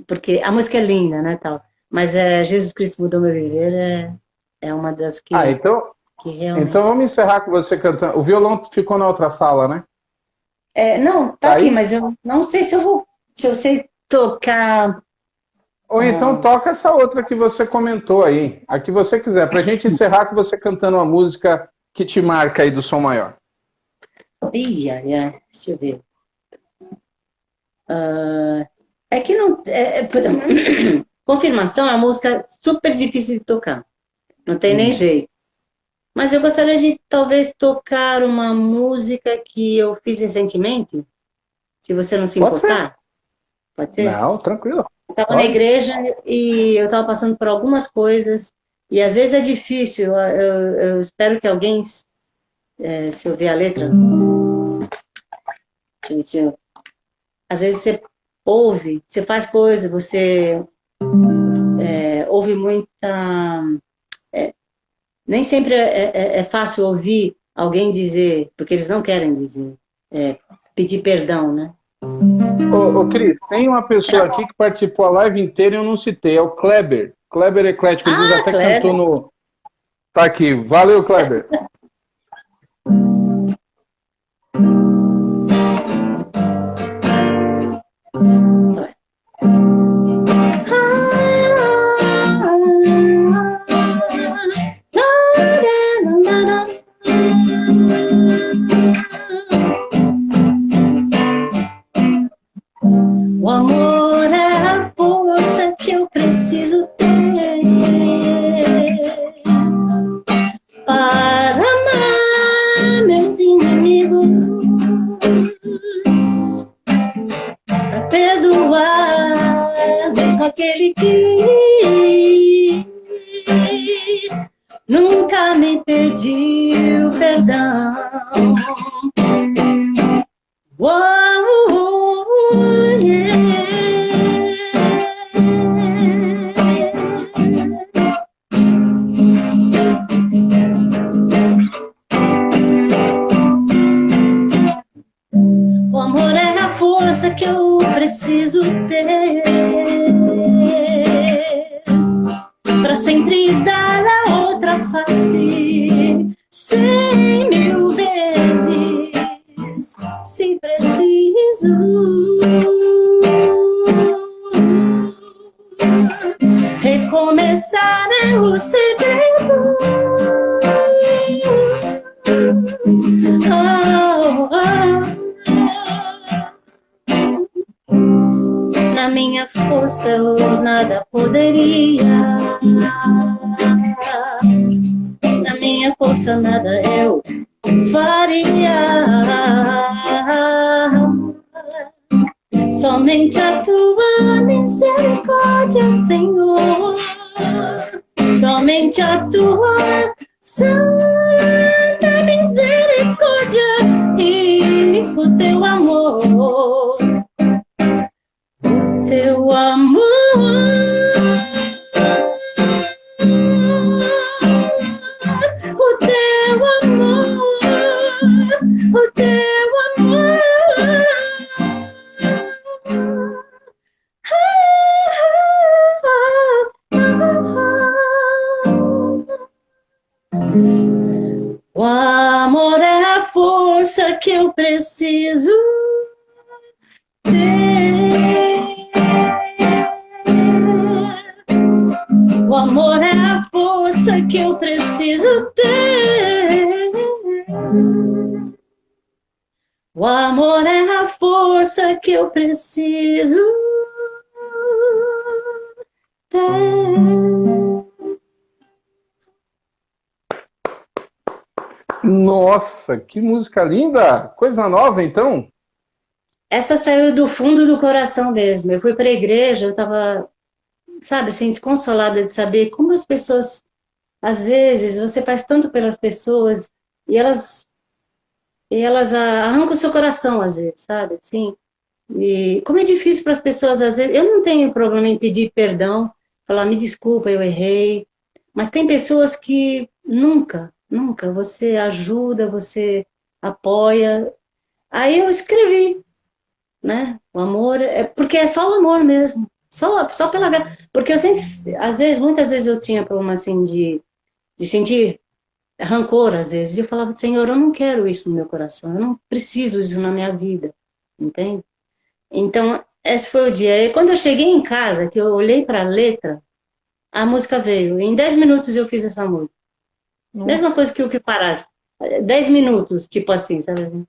porque a música é linda, né, tal, mas Jesus Cristo Mudou Meu Viver é uma das que que realmente... Então vamos encerrar com você cantando. O violão ficou na outra sala, né? Não, tá aqui, mas eu não sei se eu sei tocar. Ou então toca essa outra que você comentou aí, a que você quiser, pra gente encerrar com você cantando uma música que te marca aí do Som Maior? Deixa eu ver. É que não... Confirmação é uma música super difícil de tocar. Não tem nem jeito. Mas eu gostaria de, talvez, tocar uma música que eu fiz recentemente. Se você não se importar. Pode ser? Não, tranquilo. Eu estava na igreja e eu estava passando por algumas coisas. E às vezes é difícil. Eu espero que alguém, se ouvir a letra... Às vezes você ouve, você faz coisa, você ouve muita... nem sempre é fácil ouvir alguém dizer, porque eles não querem dizer, pedir perdão, né? Ô, Cris, tem uma pessoa aqui que participou a live inteira e eu não citei, é o Kleber. Kleber Eclético, ele diz até Kleber. cantou no... Tá aqui, valeu, Kleber. O amor é a força que eu preciso ter para amar meus inimigos, para perdoar mesmo aquele que nunca me pediu perdão. O amor é a força que eu preciso ter para sempre dar a outra face 100.000 vezes, se preciso. Recomeçar é o segredo. Na minha força eu nada poderia, na minha força nada eu faria. Somente a tua misericórdia, Senhor, somente a tua santa misericórdia e o teu amor. Teu amor, o teu amor, o teu amor. O amor é a força que eu preciso ter. O amor é a força que eu preciso ter. O amor é a força que eu preciso ter. Nossa, que música linda! Coisa nova, então? Essa saiu do fundo do coração mesmo. Eu fui para a igreja, eu estava, sabe, assim, desconsolada de saber como as pessoas, às vezes, você faz tanto pelas pessoas e elas arrancam o seu coração, às vezes, sabe, assim. E como é difícil para as pessoas, às vezes, eu não tenho problema em pedir perdão, falar, me desculpa, eu errei, mas tem pessoas que nunca, você ajuda, você apoia. Aí eu escrevi, né? O amor, porque é só o amor mesmo, só pela graça. Porque eu sempre, muitas vezes eu tinha problema assim de sentir rancor, às vezes. E eu falava, Senhor, eu não quero isso no meu coração, eu não preciso disso na minha vida, entende? Então, esse foi o dia. E quando eu cheguei em casa, que eu olhei para a letra, a música veio. Em 10 minutos eu fiz essa música. Nossa. Mesma coisa que o que farás. 10 minutos, tipo assim, sabe?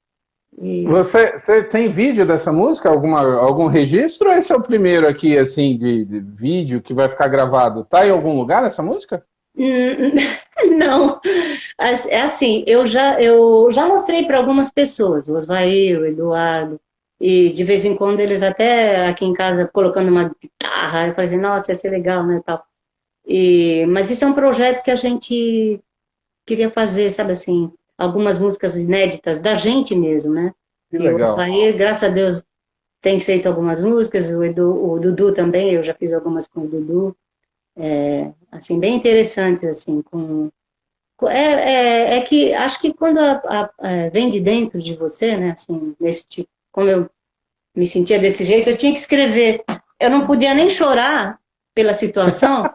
E... Você tem vídeo dessa música? Algum registro? Ou esse é o primeiro aqui, assim, de vídeo que vai ficar gravado? Tá em algum lugar essa música? Não, é assim, eu já mostrei para algumas pessoas, o Osvair, o Eduardo, e de vez em quando eles até aqui em casa colocando uma guitarra, eu falei assim, nossa, ia ser legal, né, tal. Mas isso é um projeto que a gente queria fazer, sabe assim, algumas músicas inéditas da gente mesmo, né? Que E o legal. Osvair, graças a Deus, tem feito algumas músicas, o Dudu também, eu já fiz algumas com o Dudu, assim, bem interessantes, assim, é que acho que quando vem de dentro de você, né, assim, como eu me sentia desse jeito, eu tinha que escrever. Eu não podia nem chorar pela situação,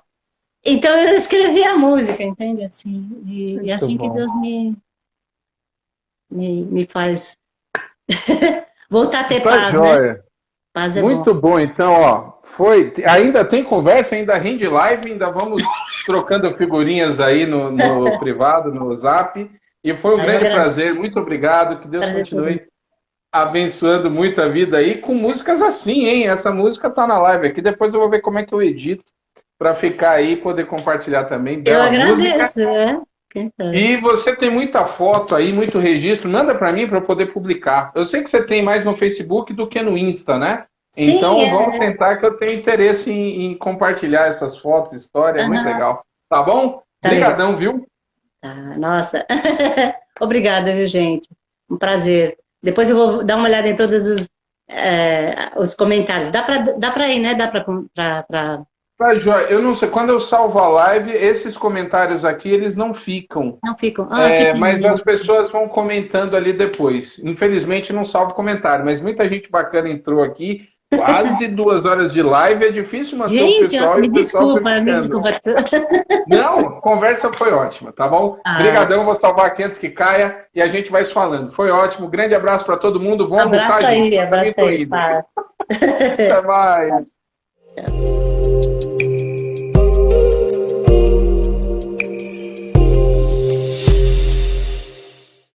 então eu escrevi a música, entende? Assim, e assim que Deus me faz voltar a ter Tá paz, joia. né? Paz é Muito bom. bom, então, ó, ainda tem conversa, ainda rende live, ainda vamos trocando figurinhas aí no privado, no Zap, e foi um grande prazer, muito obrigado, que Deus continue abençoando muito a vida aí, com músicas assim, hein, essa música tá na live aqui, depois eu vou ver como é que eu edito, para ficar aí e poder compartilhar também, Eu bela agradeço, música. E você tem muita foto aí, muito registro, manda para mim para eu poder publicar. Eu sei que você tem mais no Facebook do que no Insta, né? Sim, então vamos tentar, que eu tenho interesse em compartilhar essas fotos, história, é muito legal. Tá bom? Obrigadão, viu? Tá, nossa. Obrigada, viu, gente? Um prazer. Depois eu vou dar uma olhada em todos os comentários. Dá para ir, né? Dá para Tá, Joia, eu não sei, quando eu salvo a live, esses comentários aqui, eles não ficam. Não ficam. Mas as pessoas vão comentando ali depois. Infelizmente não salvo comentário, mas muita gente bacana entrou aqui. Quase 2 horas de live, é difícil manter o pessoal. Me desculpa. Não, a conversa foi ótima, tá bom? Obrigadão, vou salvar aqui antes que caia e a gente vai se falando. Foi ótimo, grande abraço para todo mundo. Vamos abraço almoçar, aí, gente. Abraço aí, paz. Até mais. Tchau.